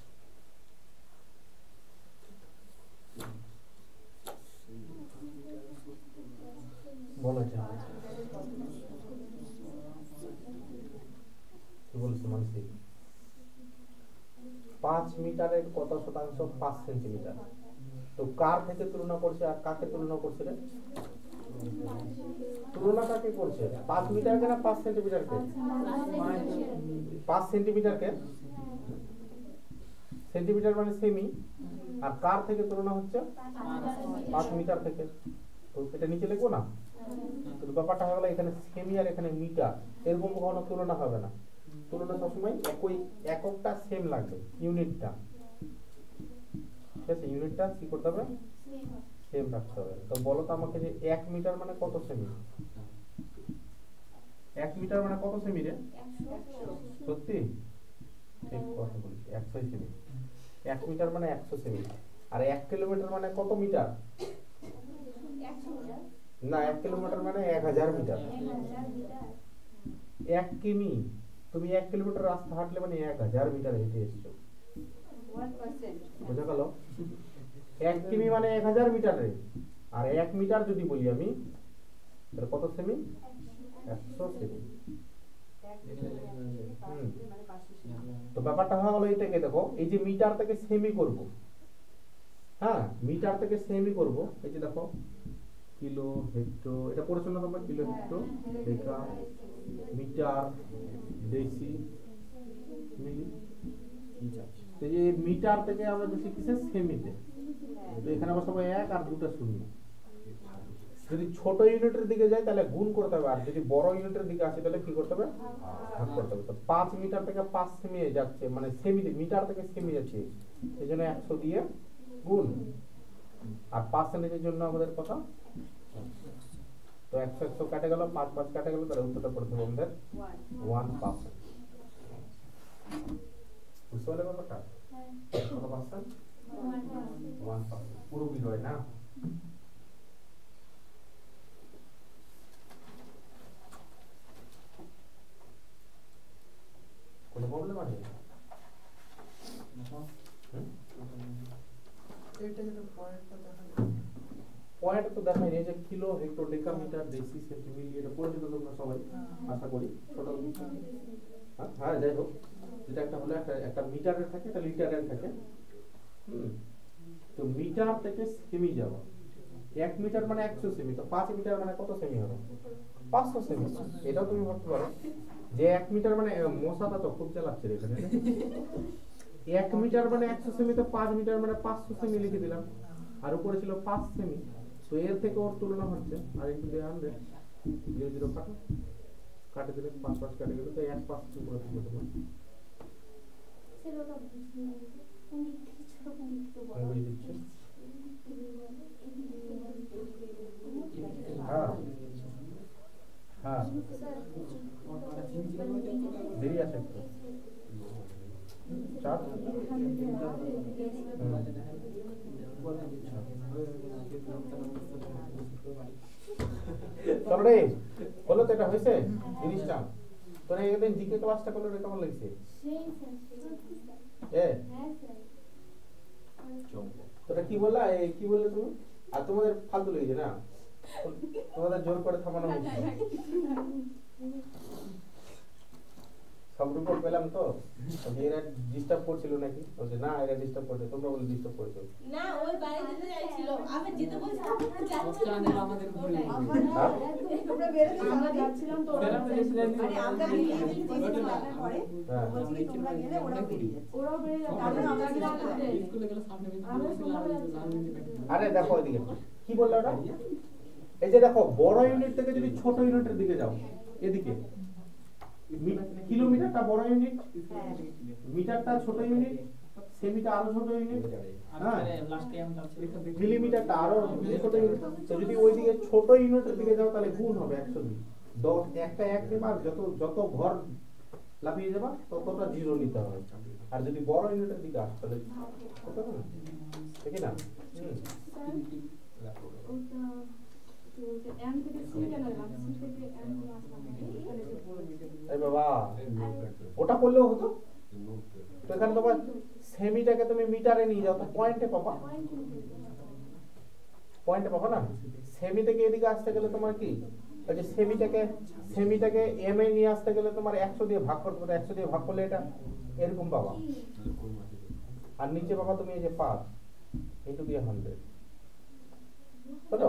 বলো, এটা কি বলছো মানসিক? 5 মিটারের কত শতাংশ? 5 সেন্টিমিটার। তো কার থেকে তুলনা করছে আর কাকে তুলনা করছে রে? তুলনা কাকে করছে? 5 মিটারকে না 5 সেন্টিমিটারকে? 5 সেন্টিমিটারকে, সেন্টিমিটার মানে সেমি। আর কার থেকে তুলনা হচ্ছে? 5 মিটার থেকে। তো এটা নিচে লিখবো না? তো ব্যাপারটা হয়ে গেল, এখানে সেমি আর এখানে মিটার, এরকম কখনো তুলনা হবে না। তুলনা সবসময় একই, এককটা সেম লাগবে, ইউনিটটা, ঠিক আছে? ইউনিটটা কি করতে হবে? সেম রাখতে হবে। তো বলো তো আমাকে, যে 1 মিটার মানে কত সেমি? 1 মিটার মানে কত সেমি রে? সত্যি? ঠিক কথা বলছি, 100 সেমি। 1 মিটার মানে 100 সেমি। আর 1 কিলোমিটার মানে কত মিটার? না, 1 কিলোমিটার মানে 1000 মিটার। 1 কিমি, তুমি 1 কিলোমিটার রাস্তা হাঁটলে মানে 1000 মিটার হেঁটে এসছো। বুঝা গেল? 1 কিমি মানে 1000 মিটার রে। আর 1 মিটার যদি বলি আমি, তাহলে কত সেমি? 100 সেমি। তো তো ব্যাপারটা হয়ে গেল এটাকে দেখো, এই যে মিটার থেকে সেমি করব, হ্যাঁ মিটার থেকে সেমি করব, এই যে দেখো কিলো হেক্টো, এটা পড়েছো না তোমরা, kilo hecto deca metre deci milli. তো এই যে মিটার থেকে আমরা যাচ্ছি কিসে, সেমিতে। তো এখানে বসাবো 1 আর 2টা শূন্য। যদি ছোট ইউনিটের দিকে যাই তাহলে গুণ করতে হবে, আর যদি বড় ইউনিটের দিকে আসে তাহলে কি করতে হবে, ভাগ করতে হবে। তো 5 মিটার থেকে 5 সেমি যাচ্ছে, মানে সেমি মিটার থেকে সেমি যাচ্ছে, সেজন্য 100 দিয়ে গুণ। আর পার্সেন্টেজের জন্য আমাদের কত, তো 100 100 কাটে গেল, 5 5 কাটে গেল, তাহলে উত্তরটা পড়তে হবে আমাদের 1%। বুঝতে পারলে ব্যাপারটা, কত পার্সেন্ট, 1%, পুরো বিরয় না। কোনো প্রবলেম আছে? এইটা যেটা পয়েন্টটা দেখা পয়েন্ট তো দেখাই নেই, যে kilo hecto deca metre deci centi milli, এটা পরিচিত তোমরা সবাই আশা করি ছোট। হ্যাঁ যাই হোক, যেটা একটা হলো একটা মিটারের থাকে, একটা লিটারের থাকে। তো মিটার থেকে সেমি যাওয়া, 1 মিটার মানে 100 সেমি, তো 5 মিটার মানে কত সেমি হবে, 500 সেমি। এটাও তুমি ভাবতে পারো যে 1 মিটার মানে, মশাটা তো খুব চালাচ্ছে এখানে। 1 মিটার মানে 100 সেমি, তো 5 মিটার মানে 500 সেমি লিখে দিলাম, আর উপরে ছিল 5 সেমি, তো এর থেকে ওর তুলনা হচ্ছে, আর ইনটু দিয়ে 100, 0 0 কাটো, কাটে দিলে 5 5 কাটে গেল, তো 1% উপরে থেকে দেবো। হ্যাঁ হ্যাঁ দেরি আছে একটু, চাপ চলো রে, বলো তো এটা হয়েছে জিনিসটা। তোরা একদিন জিকে ক্লাসটা করলে রে কেমন লাগছে? তোরা কি বললা, কি বললে তুমি? আর তোমাদের ফালতু লেগেছে না, তোমাদের জোর করে থামানো হয়েছে। সব রিপোর্ট পেলাম তো, এরা ডিস্টার্ব করছিল নাকি, বলছে না এরা ডিস্টার্ব করছে, তোমরা বলে ডিস্টার্ব করেছো না, ওই বাড়ি যেতে চাইছিল, আমি যেতে বলছিলাম যাচ্ছিলাম না না আমাদের ভুলে আমরা বেরোচ্ছি, আমরা যাচ্ছিলাম তো ওরা আরে আমরা বেরিয়ে যাচ্ছি পরে হ্যাঁ বলছি তোমরা গেলে ওরাও বেরিয়ে যাচ্ছে। ওরাও বেরিয়ে যাচ্ছে, তারপরে আমরা গেলাম স্কুলে গেলে সামনে আমরা সোমবারে আরে দেখো এদিকে কি বললো ওটা, এই যে দেখো বড় ইউনিট থেকে যদি ছোট ইউনিটের দিকে যাও, এদিকে কিলোমিটারটা বড় ইউনিট, মিটারটা ছোট ইউনিট, সেমিটা আরো ছোট ইউনিট, হ্যাঁ লাস্টে আমরা মিলিমিটারটা আরো ছোট ইউনিট। তো যদি ওইদিকে ছোট ইউনিটের দিকে যাও তাহলে গুণ হবে 100 দিয়ে, 10 একটা 1 নেবা, যত যত ঘর লাফিয়ে যাবা ততটা জিরো নিতে হবে। আর যদি বড় ইউনিটের দিকে আসো তাহলে কত হবে, দেখি না। এই বাবা ওটা করলেও হতো, তো এখানে তোমার সেমিটাকে তুমি মিটারে নিয়ে যাও, তো পয়েন্টে পাবা, পয়েন্টে পাবা না। সেমি থেকে এদিকে আসতে গেলে তোমার কি, ওই যে সেমিটাকে এম এ নিয়ে আসতে গেলে তোমার 100 দিয়ে ভাগ করতে হবে, 100 দিয়ে ভাগ করলে এটা এরকম পাবা, আর নিচে পাবা তুমি এই যে 5 ইনটু দিয়ে 100, বুঝলো?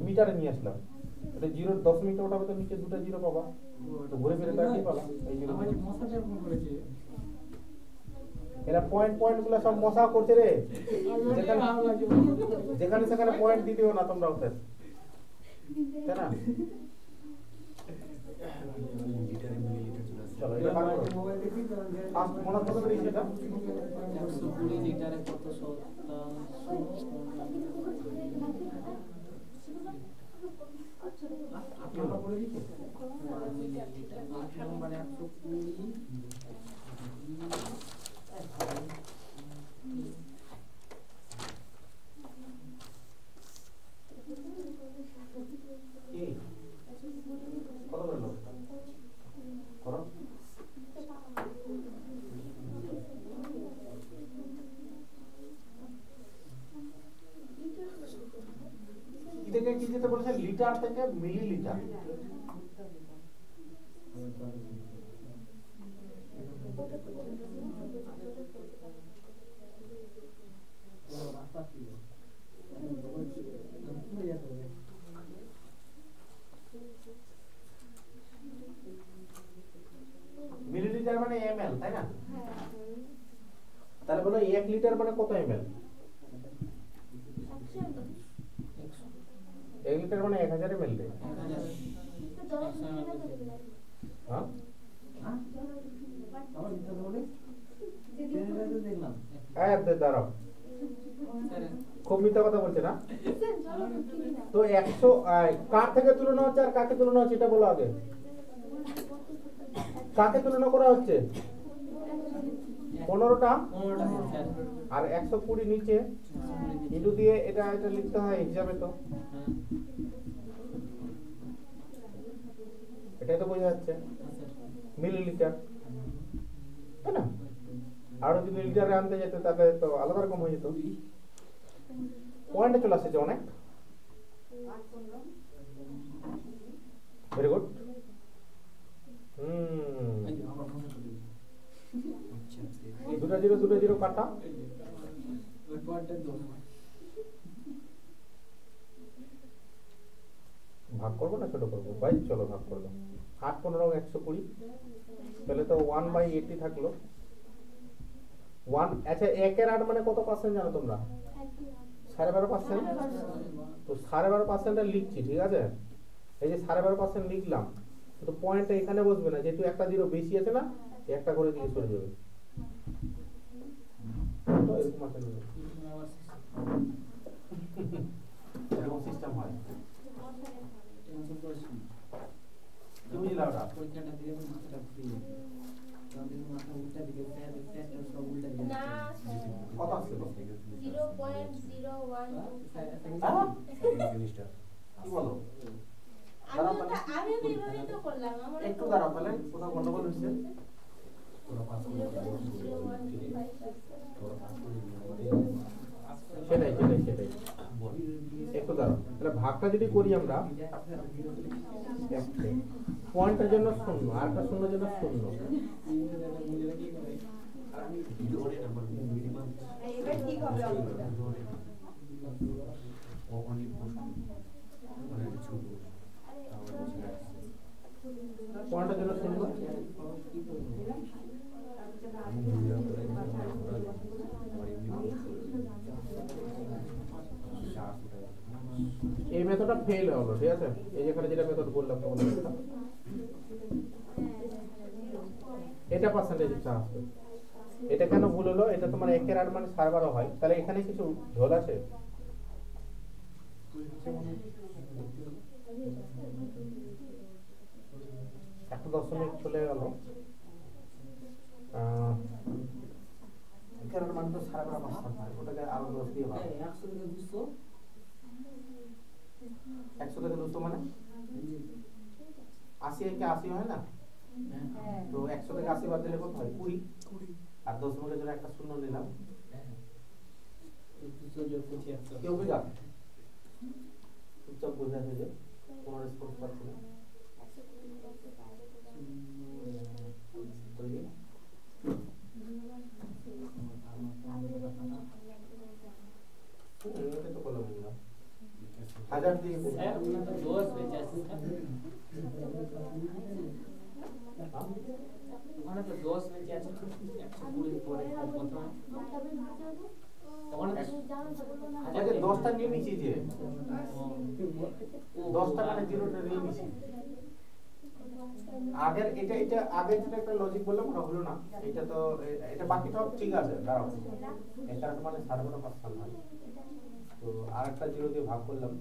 মিটারে নিয়ে আসলাম, এটা 0 দশমিকটা ওঠাবে, তো নিচে দুটো জিরো পাবা, তো ঘুরে ফিরে তার কি পাবা, এই জিরো। আমাদের মশাটা ফোন করেছে, এরা পয়েন্ট গুলো সব মশা করছে রে, যেখানে সেখানে পয়েন্ট দিতেও না তোমরা ওদের, তাই না? চলো এটা ভালো করো, ফার্স্ট মনে কত করে সেটা 120 লিটারে কত শতাংশ, আপনারা বলে দিতে মানে 120 কি কত করে লো করো। কি থেকে কি যেতে বলেছে, লিটার থেকে মিলিলিটার, মিলিলিটার মানে ml, তাই না? তাহলে বলো 1 লিটার মানে কত ml? 1 লিটার মানে 1000 ml রে। হ্যাঁ? দাঁড়াও, খুব মিথ্যা কথা বলছে না। তো 100 কার থেকে তুলনা হচ্ছে আর কাকে তুলনা হচ্ছে এটা বলো আগে। কাকে তুলনা করা হচ্ছে? 15টা আর 120 নিচে ইন্টু দিয়ে এটা লিখতে হয় হিসাবে, তো এটাই তো বোঝা যাচ্ছে মিলিলিটার, তাই না? আর যদি লিটারে আনতে যেত তাহলে তো আলাদা রকম হয়ে যেত। পয়েন্টে চলে আসছে অনেক, ভেরি গুড। দুটা জিরো কাটা, ভাগ করবো না ছোট করবো ভাই? চলো ভাগ করবো। 8 15 120, তাহলে তো 1/80 থাকলো। 1 আচ্ছা 1 এর 8 মানে কত পার্সেন্ট জানো তোমরা? 12.5%। তো 12.5% লিখছি, ঠিক আছে? এই যে 12.5% লিখলাম, তো পয়েন্টটা এখানে বসবে না, যেহেতু একটা জিরো বেশি আছে না, একটা করে দিয়ে সরে যাবে। তো এরকম আছে না, এরকম সিস্টেম হয়। কি বুঝলা ওটা? পরীক্ষাটা দিলে মাথাটা ঘুরিয়ে যাবে। তাহলে মাথা উল্টা দিকে স্যার সব উল্টা দিকে না কত আসছে? 0.0125 জিনিসটা কি বলো? আমি এইভাবেই তো করলাম। আমার একটু দাঁড়াও, তাহলে কোথাও গন্ডগোল হচ্ছে। সেটাই একটু দাঁড়াও, তাহলে ভাগটা যদি করি আমরা, পয়েন্টের জন্য 0 আর একটা শূন্যের জন্য 0। এবার ঠিক হবে অঙ্কটা। পয়েন্টের জন্য 0। এই মেথডটা ফেল হলো, ঠিক আছে? এই যেখানে যেটা মেথড বললাম তোমাদের, এটা পার্সেন্টেজ আসবে। এটা কেন ভুল হলো? এটা তোমার 1 এর 8 মানে 12.5 হয়, তাহলে এখানে কিছু ঝোল আছে। একটা দশমিক চলে গেল, এখানে মানে তো 12.5 হয়, ওটাকে আরো 10 দিয়ে ভাগ। 100 থেকে 200, 100 থেকে 200 মানে 80 একে 80 হয় না? তো 100 থেকে 80 বাদ দিলে কত হয়? 20। আর দশমিকের জন্য একটা শূন্য নিলাম। কেউ বুঝা? চুপচাপ বোঝা হয়ে যায়, কোনো রেসপন্স পাচ্ছি না। এটা তো বললাম না, 1000 দিয়ে স্যার ওটা তো 10 বেঁচে আছে। ওখানে তো 10 বেঁচে আছে, 120 পরে প্রথমে ওখানে 10টা নিয়ে নিয়েছি, যে 10টা মানে 0টা নিয়ে নিয়েছি। আগের এটা আগের যেটা একটা লজিক বললাম ওটা হলো না, এটা তো এটা বাকি সব ঠিক আছে। দাঁড়াও, এটা মানে 12.5% হয়, তো আরেকটা 0 দিয়ে ভাগ করলাম,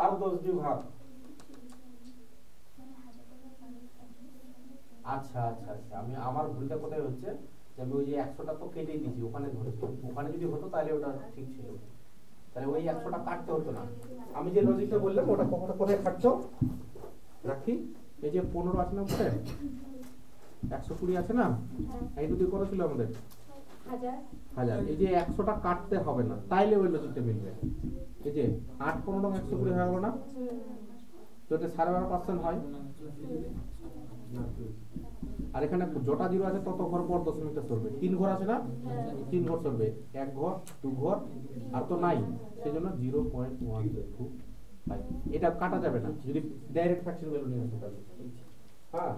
আর 10 দিয়ে ভাগ। আচ্ছা আচ্ছা আচ্ছা, আমি আমার ভুলটা কোথায় হচ্ছে, যে আমি ওই যে 100টা তো কেটেই দিয়েছি, ওখানে ধরেছি। ওখানে যদি হতো তাহলে ওটা ঠিক ছিল, তাহলে ওই 100টা কাটতে হতো না। আমি যে লজিকটা বললাম ওটা কোথায় খাটতো রাখি, এই যে 15 আছে না উপরে, 120 আছে না, এই দুটো কত ছিল আমাদের? 1000। এই যে 100টা কাটতে হবে না, তাইলে ওই লজিকটা মিলবে। এই যে 8 15 120 হয়ে গেল না, তো এটা 12.5% হয়। আর এখানে যটা জিরো আছে তত ঘর পর দশমিকটা সরবে। 3 ঘর আছে না, 3 ঘর সরবে, 1 ঘর 2 ঘর আর তো নাই, সেজন্য 0.125। এটা কাটা যাবে না যদি ডাইরেক্ট ফ্র্যাকশন ভ্যালু নিয়ে আসে তাহলে। হ্যাঁ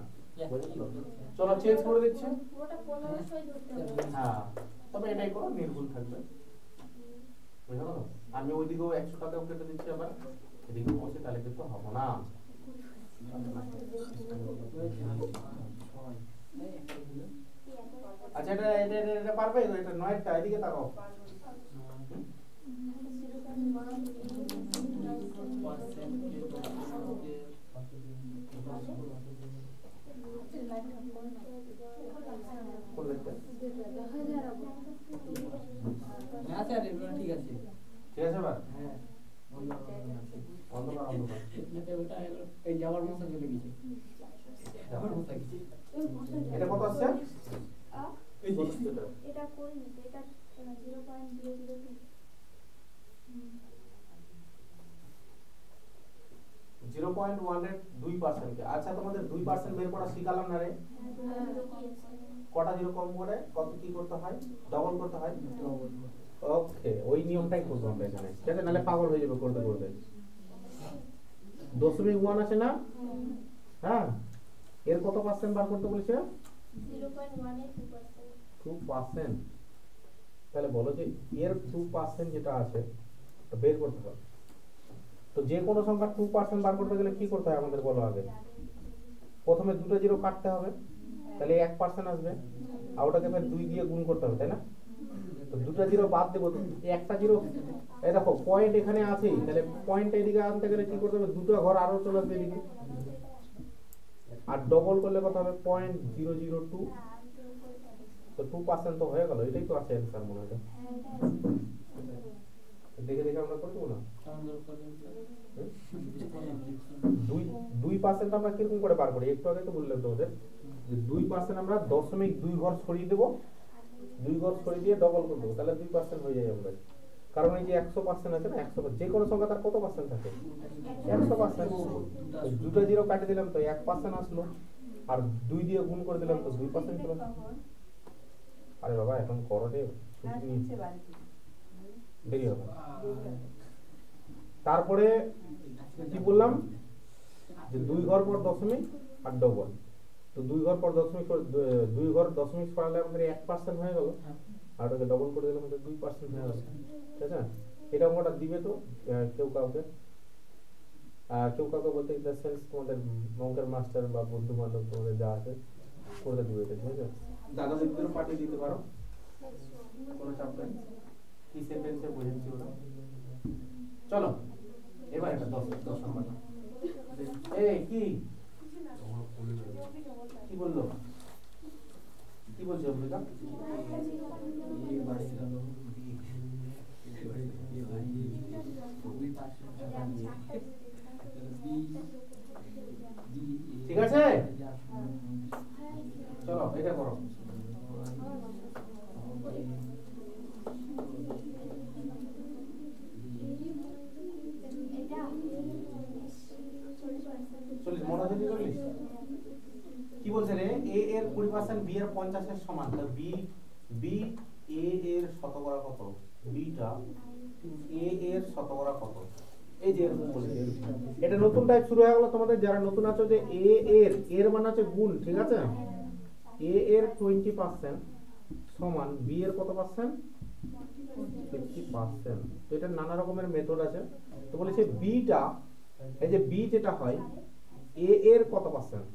চলো চেঞ্জ করে দিচ্ছি। পুরোটা 1500 ধরতে হবে। হ্যাঁ তবে এটাই করো, নির্ভুল থাকবে, বুঝতে পারো। আমি ওইদিকেও 100 টাকাও কেটে দিচ্ছি, আবার এদিকেও বসে, তাহলে কিন্তু হবে না। আচ্ছা এটা এটা এটা এটা পারবে, এটা 9টা এদিকে তাকাও। কোন লেখা? আচ্ছা রে ঠিক আছে, ঠিক আছে ভাই। হ্যাঁ অন্ধকার অন্ধকার ওটা এই যাওয়ার মতো চলে গেছে, যাওয়ার মতো গেছে। এটা কত আসছে? এটা করিনি তো, এটা 0.002। 0.1 এর 2% কে। আচ্ছা তোমাদের 2% বের করা শিখালাম না রে? কটা জিরো কম করে কত কি করতে হয়? ডবল করতে হয়। ওকে, ওই নিয়মটাই করব আমরা এখানে, ঠিক আছে? নালে পাগল হয়ে যাবে করতে করতে। 0.1 আছে না? হ্যাঁ, এর কত পার্সেন্ট বার করতে বলেছে? 0.1 এর 2%। তাহলে বলো যে এর 2% যেটা আছে তো বের করতে হবে। তো যে কোনো সংখ্যা 2% বার করতে গেলে কি করতে হয় আমাদের বলো আগে? প্রথমে দুটো জিরো কাটতে হবে, তাহলে 1% আসবে, আর ওটাকে ফের 2 দিয়ে গুণ করতে হবে, তাই না? তো দুটো জিরো বাদ দেবো, তো একটা জিরো, এই দেখো পয়েন্ট এখানে আছে, তাহলে পয়েন্ট এদিকে আনতে গেলে কি করতে হবে? দুটো ঘর আরো চলে আসবে এদিকে, আর ডবল করলে কত হবে? 0.002। তো 2% তো হয়ে গেল, এটাই তো আছে অ্যানসার মনে হয়। দেখে দেখে আমরা করবো না? 2% আমরা কিরকম করে বার করি? একটু আগে তো বললাম তোমাদের যে 2% আমরা 0.2 ঘর সরিয়ে দেবো, 2 ঘর সরিয়ে দিয়ে ডবল করে দেবো, তাহলে 2% হয়ে যায় আমাদের। কারণ এই যে 100% আছে না, 100 যে কোনো সংখ্যা তার কত পার্সেন্ট থাকে? 100%। দুটো জিরো কাটে দিলাম তো 1% আসলো, আর 2 দিয়ে গুণ করে দিলাম তো 2% চলে। আরে বাবা এখন করো রে, দেরি হবে। তারপরে কি বললাম যে 2 ঘর পর দশমিক আর ডবল, তো 2 ঘর পর দশমিক, 2 ঘর দশমিক সরালে আমাদের 1% হয়ে গেল, আর ওটাকে ডবল করে দিলে আমাদের 2% হয়ে গেল, ঠিক আছে? এটা অঙ্কটা দিবে তো কেউ কাউকে, কেউ কাউকে বলতে ইন দ্য সেন্স তোমাদের অঙ্কের মাস্টার বা বন্ধু বান্ধব তোমাদের যা আছে করে দিবে এটা, ঠিক আছে? দাদা দিদিদেরও পাঠিয়ে দিতে পারো, কোনো চাপ নেই। কি সেন্টেন্সে বুঝেছি ওরা। চলো এবার এটা 10 নম্বর। এই কি কি বললো, কি বলছে অমৃতা? ঠিক আছে, চলো এটা করো। কি বলছে রে? এ এর 20%, বি এর 50 এর সমান, তো বি এ এর শতকরা কত? বিটা এ এর শতকরা কত? এই যে এরকম বলেছে। এটা নতুন টাইপ শুরু হয়ে গেল তোমাদের, যারা নতুন আছো, যে এ এর মানে হচ্ছে গুণ, ঠিক আছে? এ এর 20% সমান বি এর কত পার্সেন্ট? 50%। তো এটা নানা রকমের মেথড আছে। তো বলেছে বিটা, এই যে বি যেটা হয় এ এর কত পার্সেন্ট?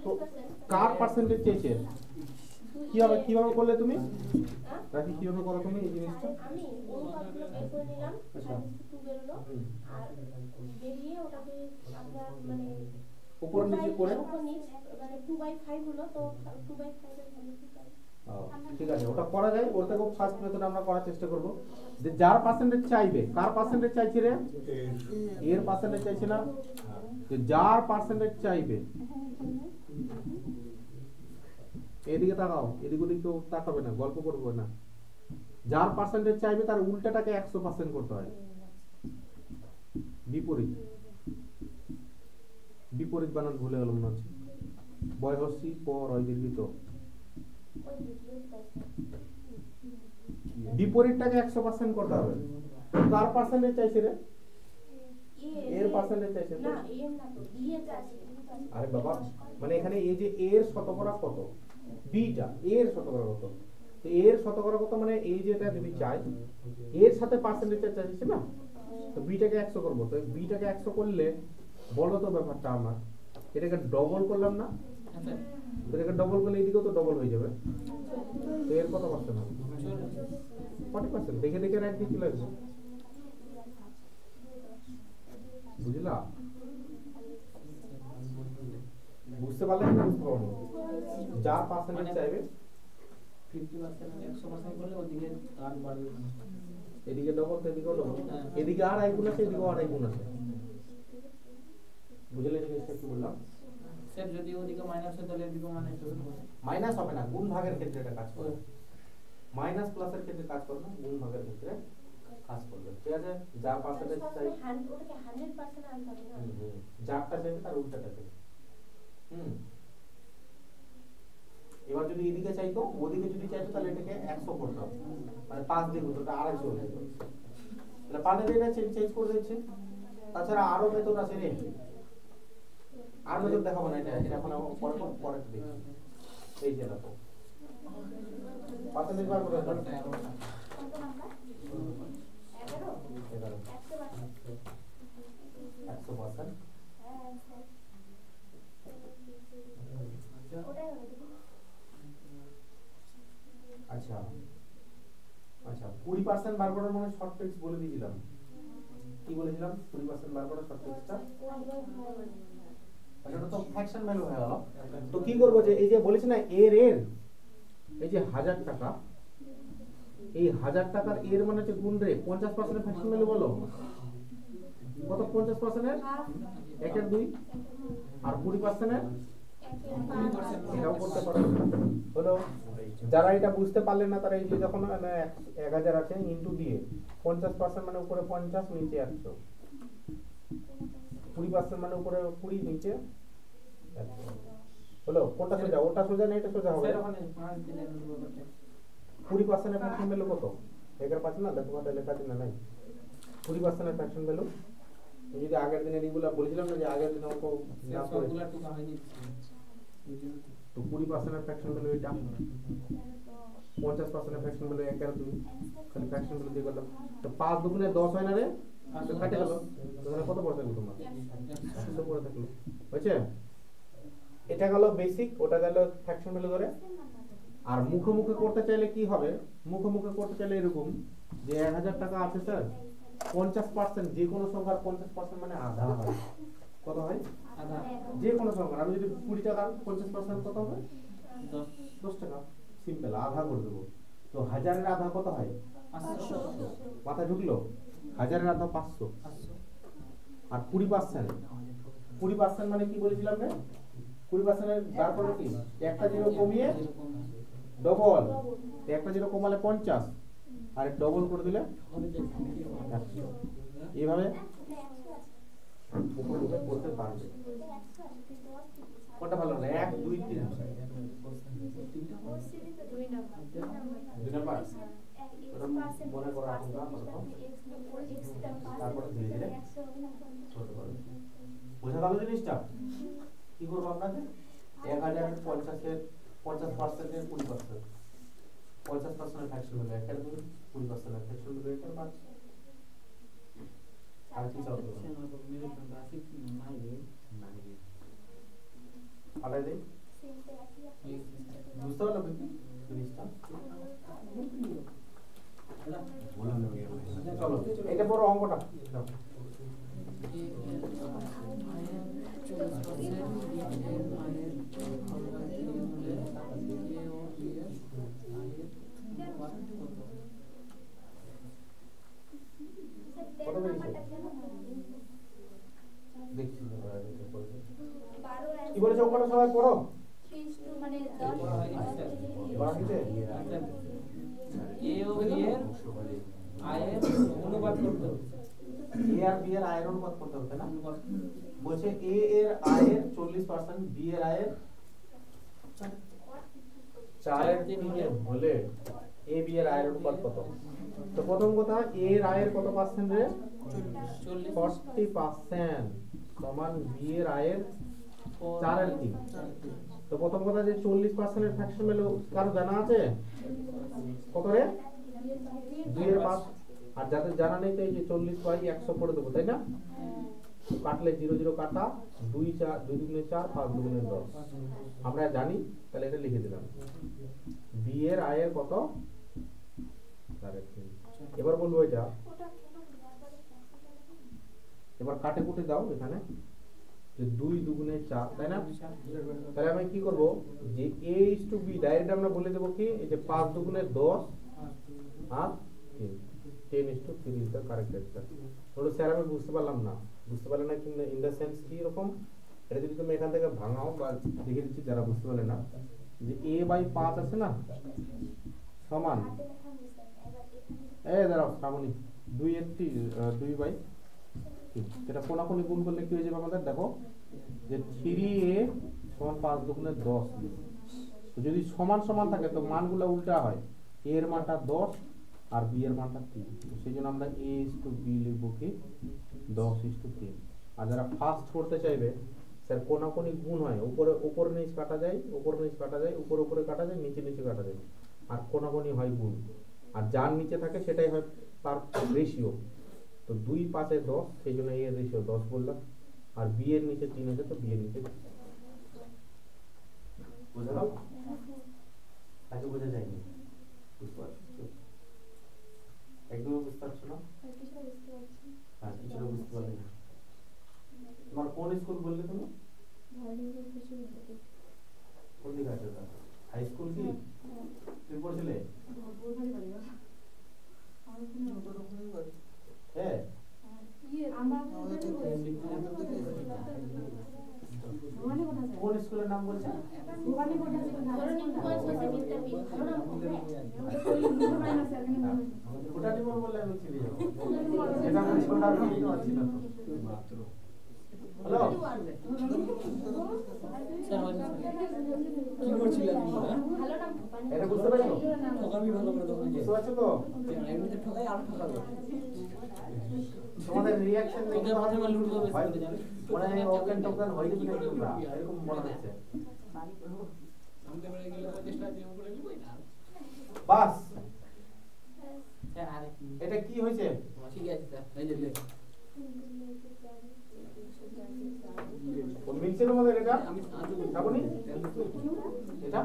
তো কার পার্সেন্টেজ চেয়েছে? কিভাবে করলে তুমি? রাখি কিভাবে করো তুমি এই জিনিসটা? আমি অনুপাতগুলো বের করে নিলাম, আচ্ছা 2 বেরোলো, আর বেরিয়ে ওটাকে আমরা মানে উপর নিচে করে, উপর নিচে মানে 2/5 হলো, তো 2/5 এর ভ্যালু কি পাই? ঠিক আছে, ওটা করা যায়। ওর থেকে ফার্স্ট মেথড আমরা করার চেষ্টা করব, যে যার পার্সেন্টেজ চাইবে। কার পার্সেন্টেজ চাইছি রে? এর পার্সেন্টেজ চাইছি না, যে যার পার্সেন্টেজ চাইবে। এদিকে তাকাও, এদিক ওদিক কেউ তাকাবে না, গল্প করবো না। যার পার্সেন্টেজ চাইবে তার উল্টাটাকে 100% করতে হয়, বিপরীত। বিপরীত বানান ভুলে গেল মনে হচ্ছে। বয়হস্যি পর হয় দীর্ঘিত। ওই ভিডিও পাইছে বিপরীতটাকে 100% করতে হবে। কার পার্সেন্টেজ চাইছে রে? এর পার্সেন্টেজ চাইছে তো? না এর না তো ইয়ে আছে। আরে বাবা, মানে এখানে এই যে এর শতকরা কত, বিটা এর শতকরা কত, তো এর শতকরা কত মানে এই যেটা যদি চাই এর সাথে পার্সেন্টেজটা চাইছে না, তো বিটাকে 100 করব। তো বিটাকে 100 করলে বলো তো ব্যাপারটা আমার, এটাকে ডবল করলাম না, তো এটাকে ডবল করলে এদিকেও তো ডবল হয়ে যাবে, তো এর কত পার্সেন্ট হবে? 40%। দেখে দেখে রাইট দিয়ে চলে আসবে। বুঝলা? বুঝতে পারলে না বুঝতে পারো? যার পার্সেন্টেজ চাইবে 50% 100% করলে ওদিকে আর বাড়বে না। এদিকে ডবল এদিকেও ডবল, এদিকে আর আই গুণ আছে এদিকেও আর আই গুণ আছে। বুঝলে জিনিসটা কি বললাম? স্যার যদি ওদিকে মাইনাস হয় তাহলে এদিকে মাইনাস হবে। মাইনাস হবে না, গুণ ভাগের ক্ষেত্রে এটা কাজ করে। মাইনাস প্লাসের ক্ষেত্রে কাজ করবে না, গুণ ভাগের ক্ষেত্রে কাজ করবে। ঠিক আছে, যার পার্সেন্টেজ চাই ওটাকে 100% আনতে হবে না। যারটা চাইবে তার উল্টাটা চাইবে। এবার যদি এদিকে চাইতো ওদিকে যদি চাইতো তাহলে এটাকে 100 করতে হবে, মানে 5 দিয়ে হতো, এটা 250 হয়ে যেত। তাহলে 5 দিয়ে এটা চেঞ্জ করে দিচ্ছে। তাছাড়া আরো মেথড আছে রে, আর মেথড দেখাবো না, এটা এখন পরে দেখি। এই যে দেখো পার্সেন্টেজ বার করে দাও। কত নাম্বার? 11 11 100%। হ্যাঁ স্যার ওটাই হবে। আচ্ছা আচ্ছা 20% বার করার মানে শর্ট ট্রিক্স বলে দিয়েছিলাম। কি বলেছিলাম? 20% বার করার শর্ট ট্রিক্সটা, এটা তো ফ্র্যাকশন ভ্যালু হয়ে গেল। তো কি করব, যে এই যে বলেছি না এর এই যে 1000 টাকা, এই 1000 টাকার এর মানে হচ্ছে গুণ রে 50% ফ্র্যাকশন ভ্যালু বলো কত? 50% এর 1 এর 2 আর 20% এর এটাও করতে পারো। হলো, যারা এটা বুঝতে পারলেন না তারা এই যে যখন 1000 আছে ইনটু দিয়ে 50% মানে উপরে 50 নিচে 100, 20% মানে উপরে 20 নিচে 100। হলো, কোনটা সোজা? ওটা সোজা না এটা সোজা হবে? স্যার ওখানে 5 দিনের ব্যাপারটা 20% এর ফ্র্যাকশন ভ্যালু কত? একের পাশে না দেখো কত লেখা আছে না নাই? 20% এর ফ্র্যাকশন ভ্যালু যদি আগের দিনের এগুলা বলেছিলাম না যে আগের দিনে অঙ্ক না করে, সবগুলা টুকা হয়নি। তো 20% এর ফ্র্যাকশন ভ্যালু এটা, 50% এর ফ্র্যাকশন ভ্যালু 1 আর 2, খালি ফ্র্যাকশন ভ্যালু দিয়ে করলাম। তো 5 দুগুণে 10 হয় না রে? তো কাটে গেল, তাহলে কত পড়ে থাকলো তোমার? 100 পড়ে থাকলো। বুঝছে? এটা গেল বেসিক, ওটা গেল ফ্র্যাকশন ভ্যালু ধরে। আর মুখে করতে চাইলে কি হবে? মুখে করতে চাইলে এরকম যে 1000 টাকা আছে স্যার, 50% যে কোনো সংখ্যার 50% মানে আধা হয়। কত হয়? আধা। যে কোনো সংখ্যা। আমি যদি 20 টাকার 50% কত হবে? 10 টাকা। সিম্পল, আধা করে দেবো। তো 1000 এর আধা কত হয়? 500। মাথায় ঢুকলো? 1000 এর আধা 500। আর 20% মানে কি বলেছিলাম রে? 20% এর বার করে কি? একটা জিরো কমিয়ে ডবল, একটা জিরো কমালে 50 আর ডবল করে দিলে 100। এইভাবে মুখে করতে পারবে। কোনটা ভালো না? 1 2 3 দুই নাম্বার মনে করা আপনারা তারপরে ধীরে ধীরে করতে পারবে। বোঝা গেল জিনিসটা? কি করবো আপনাকে? 1000 এর 50% এর 20% এর ফ্র্যাকশন হলো 1 এর 2, 20% এর ফ্র্যাকশন হলো 1 এর 5। আর কি চাও তুমি? আলাই দেই। বুঝতে পারলো কি জিনিসটা? চলো এটা বড় অঙ্কটা দাও। কত বেরিয়েছে? দেখছি কি বলেছে ওখানে সবাই পড়ো। মানে পড়া হয়েছে? এ ও বি এর আয়ের অনুপাত করতে হবে। এ আর বি এর আয়ের অনুপাত করতে হবে না? বলছে এ এর আয়ের 40%, বি এর আয়ের 4/3 হলে এ বি এর আয়ের অনুপাত কত? তো প্রথম কথা, এ এর আয়ের কত পার্সেন্ট রে? 40% সমান বি এর আয়ের 4/3। তো প্রথম কথা যে 40% এর ফ্র্যাকশন ভ্যালু কারো জানা আছে? কত রে? 2/5। আর যাদের জানা নেই তো এই যে 40/100 করে দেবো, তাই না? কাটলে 0 0 কাটা, 2 4 2 2 4 5 2 10। আমরা জানি, তাহলে এটা লিখে দিলাম। বি এর আয়ের কত? 4/3। এবার বলবো এটা, এবার কাটে কুটে দাও এখানে, যে 2 2 4, তাই না? তাহলে আমি কি করব, যে a = b ডাইরেক্ট আমরা বলে দেব কি, এই যে 5 2 10 আর 3, 10:3 ইজ দ্য কারেক্ট অ্যান্সার। বলো স্যার আমি বুঝতে পারলাম না। বুঝতে পারলে না কি ইন দ্য সেন্স কি এরকম? এটা যদি তুমি এখান থেকে ভাঙাও বা লিখে দিচ্ছি যারা বুঝতে পারলে না, যে a/5 আছে না সমান, এই দাঁড়াও শ্রাবণী, 2/3 এটা কোনাকুনি গুণ করলে কি হয়ে যাবে আমাদের? দেখো যে 3a = 5 2 10। তো যদি সমান সমান থাকে তো মানগুলো উল্টা হয়, a এর মানটা 10 আর b এর মানটা 3। তো সেইজন্য আমরা a = b লিখব কি 10:3। আর যারা ফার্স্ট করতে চাইবে, স্যার কোনাকুনি গুণ হয়, উপরে উপর নিচ কাটা যায়, উপর নিচ কাটা যায়, উপরে উপরে কাটা যায়, নিচে নিচে কাটা যায়, আর কোনাকুনি হয় গুণ, আর যার নিচে থাকে সেটাই হয় তার রেশিও। তো 2 5 এ 10, সেই জন্য a এর রেশিও 10 বললাম। আর b এর নিচে 3 আছে, তো b এর নিচে বুঝলো? আগে বোঝা যায়নি, বুঝতে পারছো? একদম বুঝতে পারছো না? হ্যাঁ, কিছুটা বুঝতে পারলে না। তোমার কোন স্কুল বললে তুমি? কোন দিকে আছে ওটা? হাই স্কুল কি তুমি পড়ছিলে? হ্যাঁ, কোন স্কুলের নাম বলছে? ওটা নিয়ে বললে আমি চিনি যাবো, যেটা বলছি ওটা আমি চিনতে পারছি না তো। হ্যালো, কি করছিলেন তোমরা? এটা বুঝতে পারছো? ঠকামি ভালো করে তখন বুঝতে পারছো তো? এমনিতে ঠকাই আর ঠকাবে। তোমাদের রিঅ্যাকশন দেখে তোকে প্রথমে লুট করবে ভাই, সেটা জানি। মনে হয় ওকেন টোকেন হয়ে যাবে নাকি তোমরা? এরকম মনে হচ্ছে। আমাদের বাড়ি গেলে 50 টাকা দিয়ে করে নিবই না। বাস, স্যার আরে কি? এটা কি হয়েছে? ঠিক আছে স্যার, এই যে দেখ। ও মিলছে তোমাদের এটা? আমি আজও শ্রাবণী? এটা?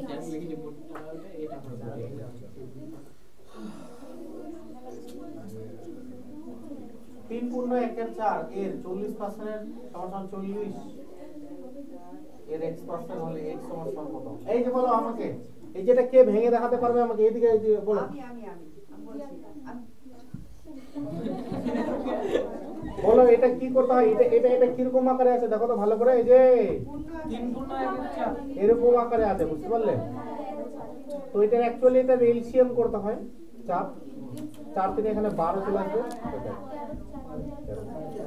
স্যার লিখে বোর্ডটা এটা করে দেব। 3 পূর্ণ 1 এর 4 এর 40% এর সমান 40 এর x% হলে x সমান কত? এই যে বলো আমাকে, এই যেটা কে ভেঙে দেখাতে পারবে আমাকে? এইদিকে এই যে বলো। আমি বলছি বলো এটা কি করতে হয়? এটা কিরকম আকারে আছে দেখো তো ভালো করে। এই যে 3 পূর্ণ 1 এর 4 এরকম আকারে আছে, বুঝতে পারলে? তো এটা অ্যাকচুয়ালি এটা এলসিএম করতে হয়। 4 থেকে এখানে 12 চলে আসবে,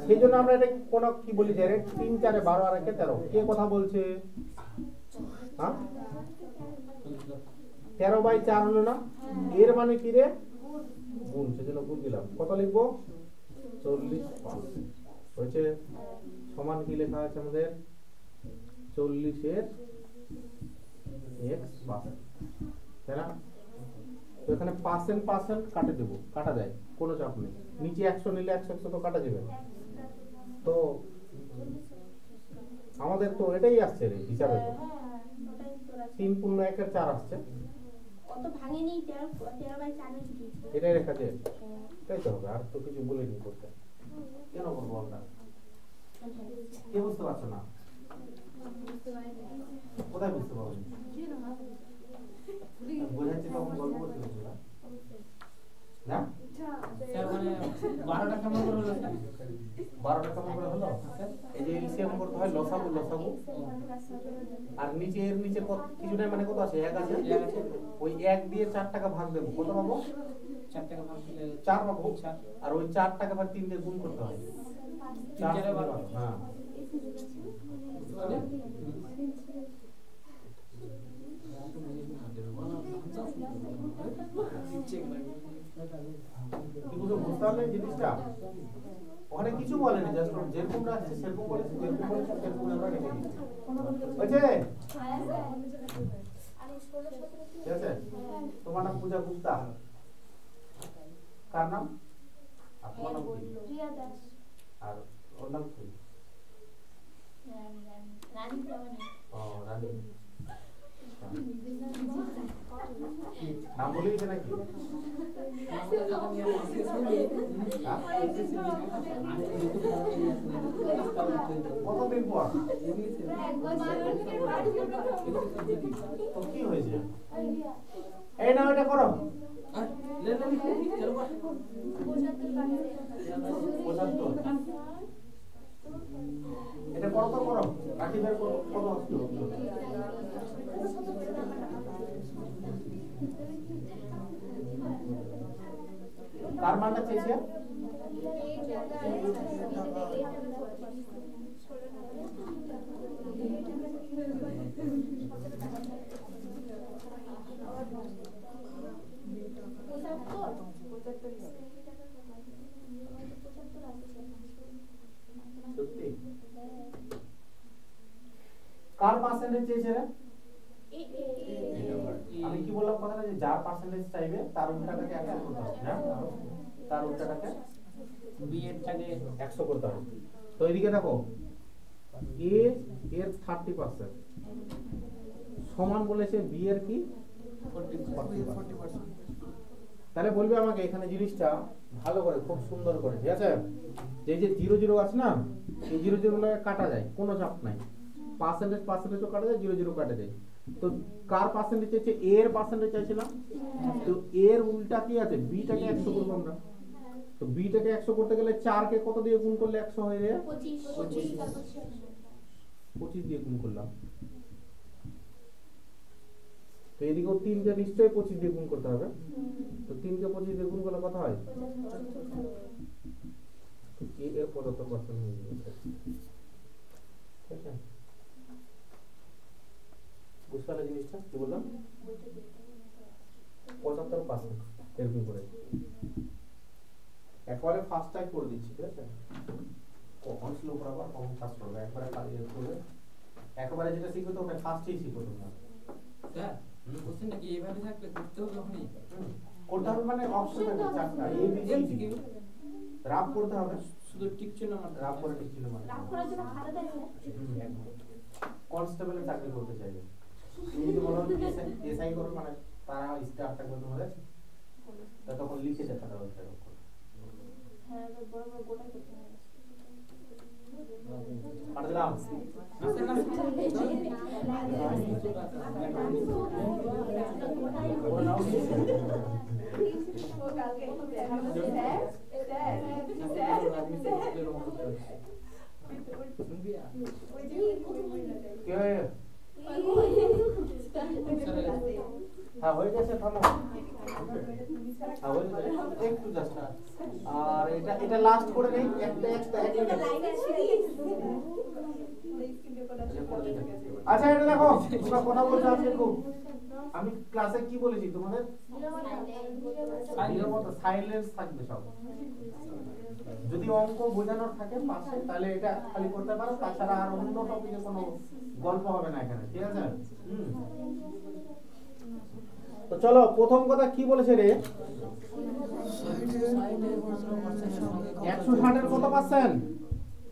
সেই জন্য আমরা এটা কোন কি বলি ডাইরেক্ট 3 4 এ 12 আর 1 এ 13। কে কথা বলছে? হ্যাঁ, 13/4 হলো না? এর মানে কি রে? গুণ, সেজন্য গুণ দিলাম। কত লিখবো? 40% হয়েছে। সমান কি লেখা আছে আমাদের? 40 এর x%, তাই না? তো এখানে পার্সেন্ট কাটে দেবো, কাটা যায়, কোনো চাপ নেই। নিচে 100 নিলে 100 তো কাটা যাবে। তো আমাদের তো এটাই আসছে রে হিসাবে, তো 3 পূর্ণ 1 এর 4 আসছে। কত ভাঙেনি 13/4 দিয়েছি। এটাই রেখা যায়, তাই তো হবে। আর তো কিছু বলিনি করতে, কেন করবো আমরা? কে বুঝতে পারছো না? কোথায় বুঝতে পারো? বোঝাচ্ছি তখন গল্প করতে হচ্ছে না? স্যার মানে 12টা কেমন করে হলো? 12টা কেমন করে হলো? এই যে এলসিএম করতে হয়, লসাগু। আর নিচে এর নিচে কিছু নাই, মানে কত আছে? 1 আছে। ওই 1 দিয়ে 4 টাকা ভাগ দেবো, কত পাবো? 4 টাকা ভাগ দিলে 4 পাবো। আর ওই 4 টাকা আবার 3 দিয়ে গুণ করতে হয়, 4 से भाग हाँ কিন্তু বুঝতে পারলেন জিনিসটা ওখানে কিছু বলেনি জাস্ট যেরকম রাখছে সেরকম বলেছে সেরকম আমরা রেখে দিচ্ছি বুঝছে ঠিক আছে তোমার নাম পূজা গুপ্তা কার নাম আপনার নাম কি প্রিয়া দাস আর ওর নাম কি রানী প্রামাণিক ও রানী নাম বলে দিয়েছে নাকি কতদিন পর তো কি হয়েছে এই না এটা করো 75 এটা কত করো রাখিবের কত আসলো কার মানটা চেয়েছে সত্যি কার পার্সেন্টেজ চেয়েছে রে আমি কি বললাম কথাটা যে যার পার্সেন্টেজ চাইবে তার উল্টাটাকে 100 করতে হবে না তার উল্টাটাকে বি এরটাকে 100 করতে হবে তো এদিকে দেখো এ এর 30% সমান বলেছে বি এর কি 40%। তাহলে বলবে আমাকে এখানে জিনিসটা ভালো করে খুব সুন্দর করে ঠিক আছে যে যে 00 আছে না এই 00 গুলো কাটা যায় কোনো চাপ নাই পার্সেন্টেজও কাটা যায় 00 কাটা যায় তো কার পার্সেন্টেজ চাইছে এ এর পার্সেন্টেজ চাইছিলাম তো এ এর উল্টা কি আছে বি টাকে 100 করব আমরা তো বি টাকে 100 করতে গেলে 4 কে কত দিয়ে গুণ করলে 100 হয়ে যায় 25 দিয়ে গুণ করলাম তো এদিকেও 3 কে নিশ্চয়ই 25 দিয়ে গুণ করতে হবে তো 3 কে 25 দিয়ে গুণ করলে কত হয় এ এর 75% হয়ে যাবে ঠিক আছে বুঝতে পারলে জিনিসটা কি বললাম 75% এরকম করে একবারে ফার্স্ট টাইম করে দিচ্ছি ঠিক আছে কখন স্লো করাবার কখন ফাস্ট করবে একবারে কালিয়ে করবে একবারে যেটা শিখবে তো ওটা ফার্স্টেই শিখো তোমরা স্যার কোশ্চেন নাকি এইভাবে থাকবে করতে হবে ওখানে করতে হবে মানে অপশন আছে চারটা A B C D rough করতে হবে শুধু টিক চিহ্ন মারতে রাফ করে টিক চিহ্ন মারতে রাগ করার জন্য খাতা দেয় না কনস্টেবলের চাকরি করতে চাইবে তুমি যদি বলো এসআই করো মানে তারা স্টার থাকবে তোমাদের তা তখন লিখে দেয় তারা ওইটা হ্যাঁ বড় বড় গোটা করতে হয় পারলাম হ্যাঁ হয়ে গেছে থামো হ্যাঁ হয়ে গেছে একটু জাস্ট আর এটা লাস্ট করে নেই একটা আচ্ছা এটা দেখো তোমরা কথা বলছো আজকে খুব আমি ক্লাসে কি বলেছি তোমাদের সাইলেন্স থাকবে সব যদি অঙ্ক বোঝানোর থাকে পাশে তাহলে এটা খালি করতে পারো তাছাড়া আর অন্য টপিকে কোনো গল্প হবে না এখানে ঠিক আছে তো চলো প্রথম কথা কি বলেছে রে 160 এর কত পার্সেন্ট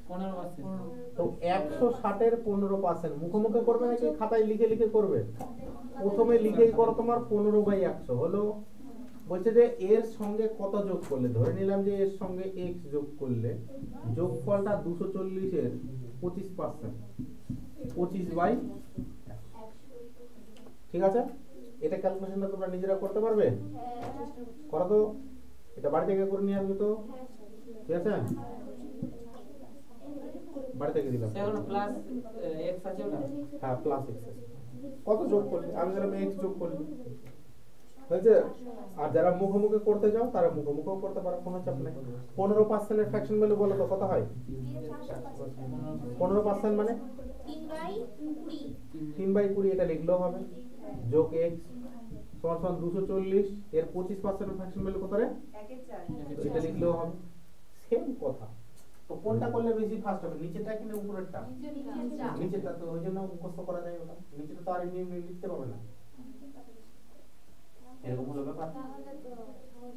15% তো 160 এর 15% মুখোমুখি করবে নাকি খাতায় লিখে লিখে করবে প্রথমে লিখেই করো তোমার 15/100 হলো বলছে যে এর সঙ্গে কত যোগ করলে ধরে নিলাম যে এর সঙ্গে x যোগ করলে যোগফলটা 240 এর 25% 25/100 ঠিক আছে এটা ক্যালকুলেশনটা তোমরা নিজেরা করতে পারবে করো তো এটা বাড়ি থেকে করে নিয়ে আসবে তো ঠিক আছে বাড়ি থেকে দিলাম স্যার প্লাস x আছে ওটা হ্যাঁ প্লাস x কত যোগ করলে আমি ধরলাম x যোগ করলে হয়েছে? আর যারা মুখোমুখি করতে যাও তারা মুখোমুখিও করতে পারো, কোনো চাপ নেই। 15% এর ফ্র্যাকশন ভ্যালু বলো তো কত হয়? 15% মানে 3/20 এটা লিখলেও হবে, যোগ x সমান সমান 240 এর 25% ফ্র্যাকশন ভ্যালু কত রে? 1/4 এটা লিখলেও হবে, সেম কথা। তো কোনটা করলে বেশি ফাস্ট হবে, নিচেটা কি না উপরেরটা? নিচেটা, তো ওই জন্য মুখস্থ করা যায় ওটা, নিচেটা তো আর এমনি এমনি লিখতে পারবে না, এরকম হলো ব্যাপার।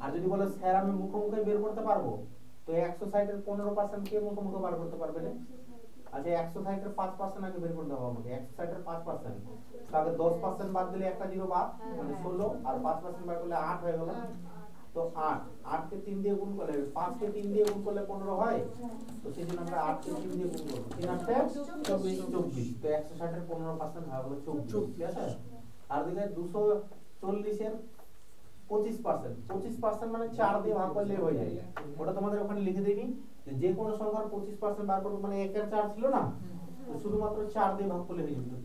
আর যদি বলো স্যার আমি মুখোমুখি বের করতে পারবো, তো 160 এর 15% কে মুখোমুখি বার করতে পারবে না? আচ্ছা 160 এর 5% আগে বের করতে হবে আমাকে, 160 এর 5%, তাহলে 10% বাদ দিলে একটা জিরো বাদ, মানে 16, আর 5% বার করলে 8 হয়ে গেল। তো 8 কে 3 দিয়ে গুণ করলে, 5 কে 3 দিয়ে গুণ করলে 15 হয়, তো সেজন্য আমরা 8 কে 3 দিয়ে গুণ করব, 3 8 24, তো 160 এর 15% হয়ে গেল 24, ঠিক আছে? আর দিকে 240 এর 25% মানে 4 দিয়ে ভাগ করলে হয়ে যায়, ওটা তোমাদের ওখানে লিখে দেইনি, যে কোনো সংখ্যার 25% বার করব, মানে 1 এর 4 ছিল না, তো শুধুমাত্র 4 দিয়ে ভাগ করলে হয়ে যাবে।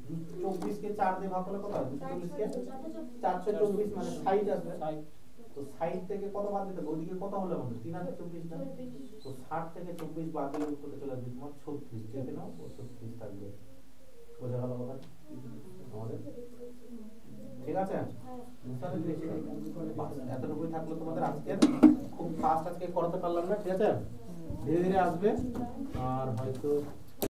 24 কে 4 দিয়ে ভাগ করলে কত হয়? 240 কে 424 মানে 60 আসবে। তো 60 থেকে কত বাদ দিতে হবে, ওইদিকে কত হলো আমাদের? 3 আর 24 না, তো 60 থেকে 24 বাদ দিলে উত্তরে চলে আসবে তোমার 36, দেখে নাও 36 থাকবে। বোঝা গেল কথা আমাদের? ঠিক আছে, এতটুকুই থাকলো তোমাদের আজকের, খুব ফাস্ট আজকে করতে পারলাম না, ঠিক আছে, ধীরে ধীরে আসবে। আর হয়তো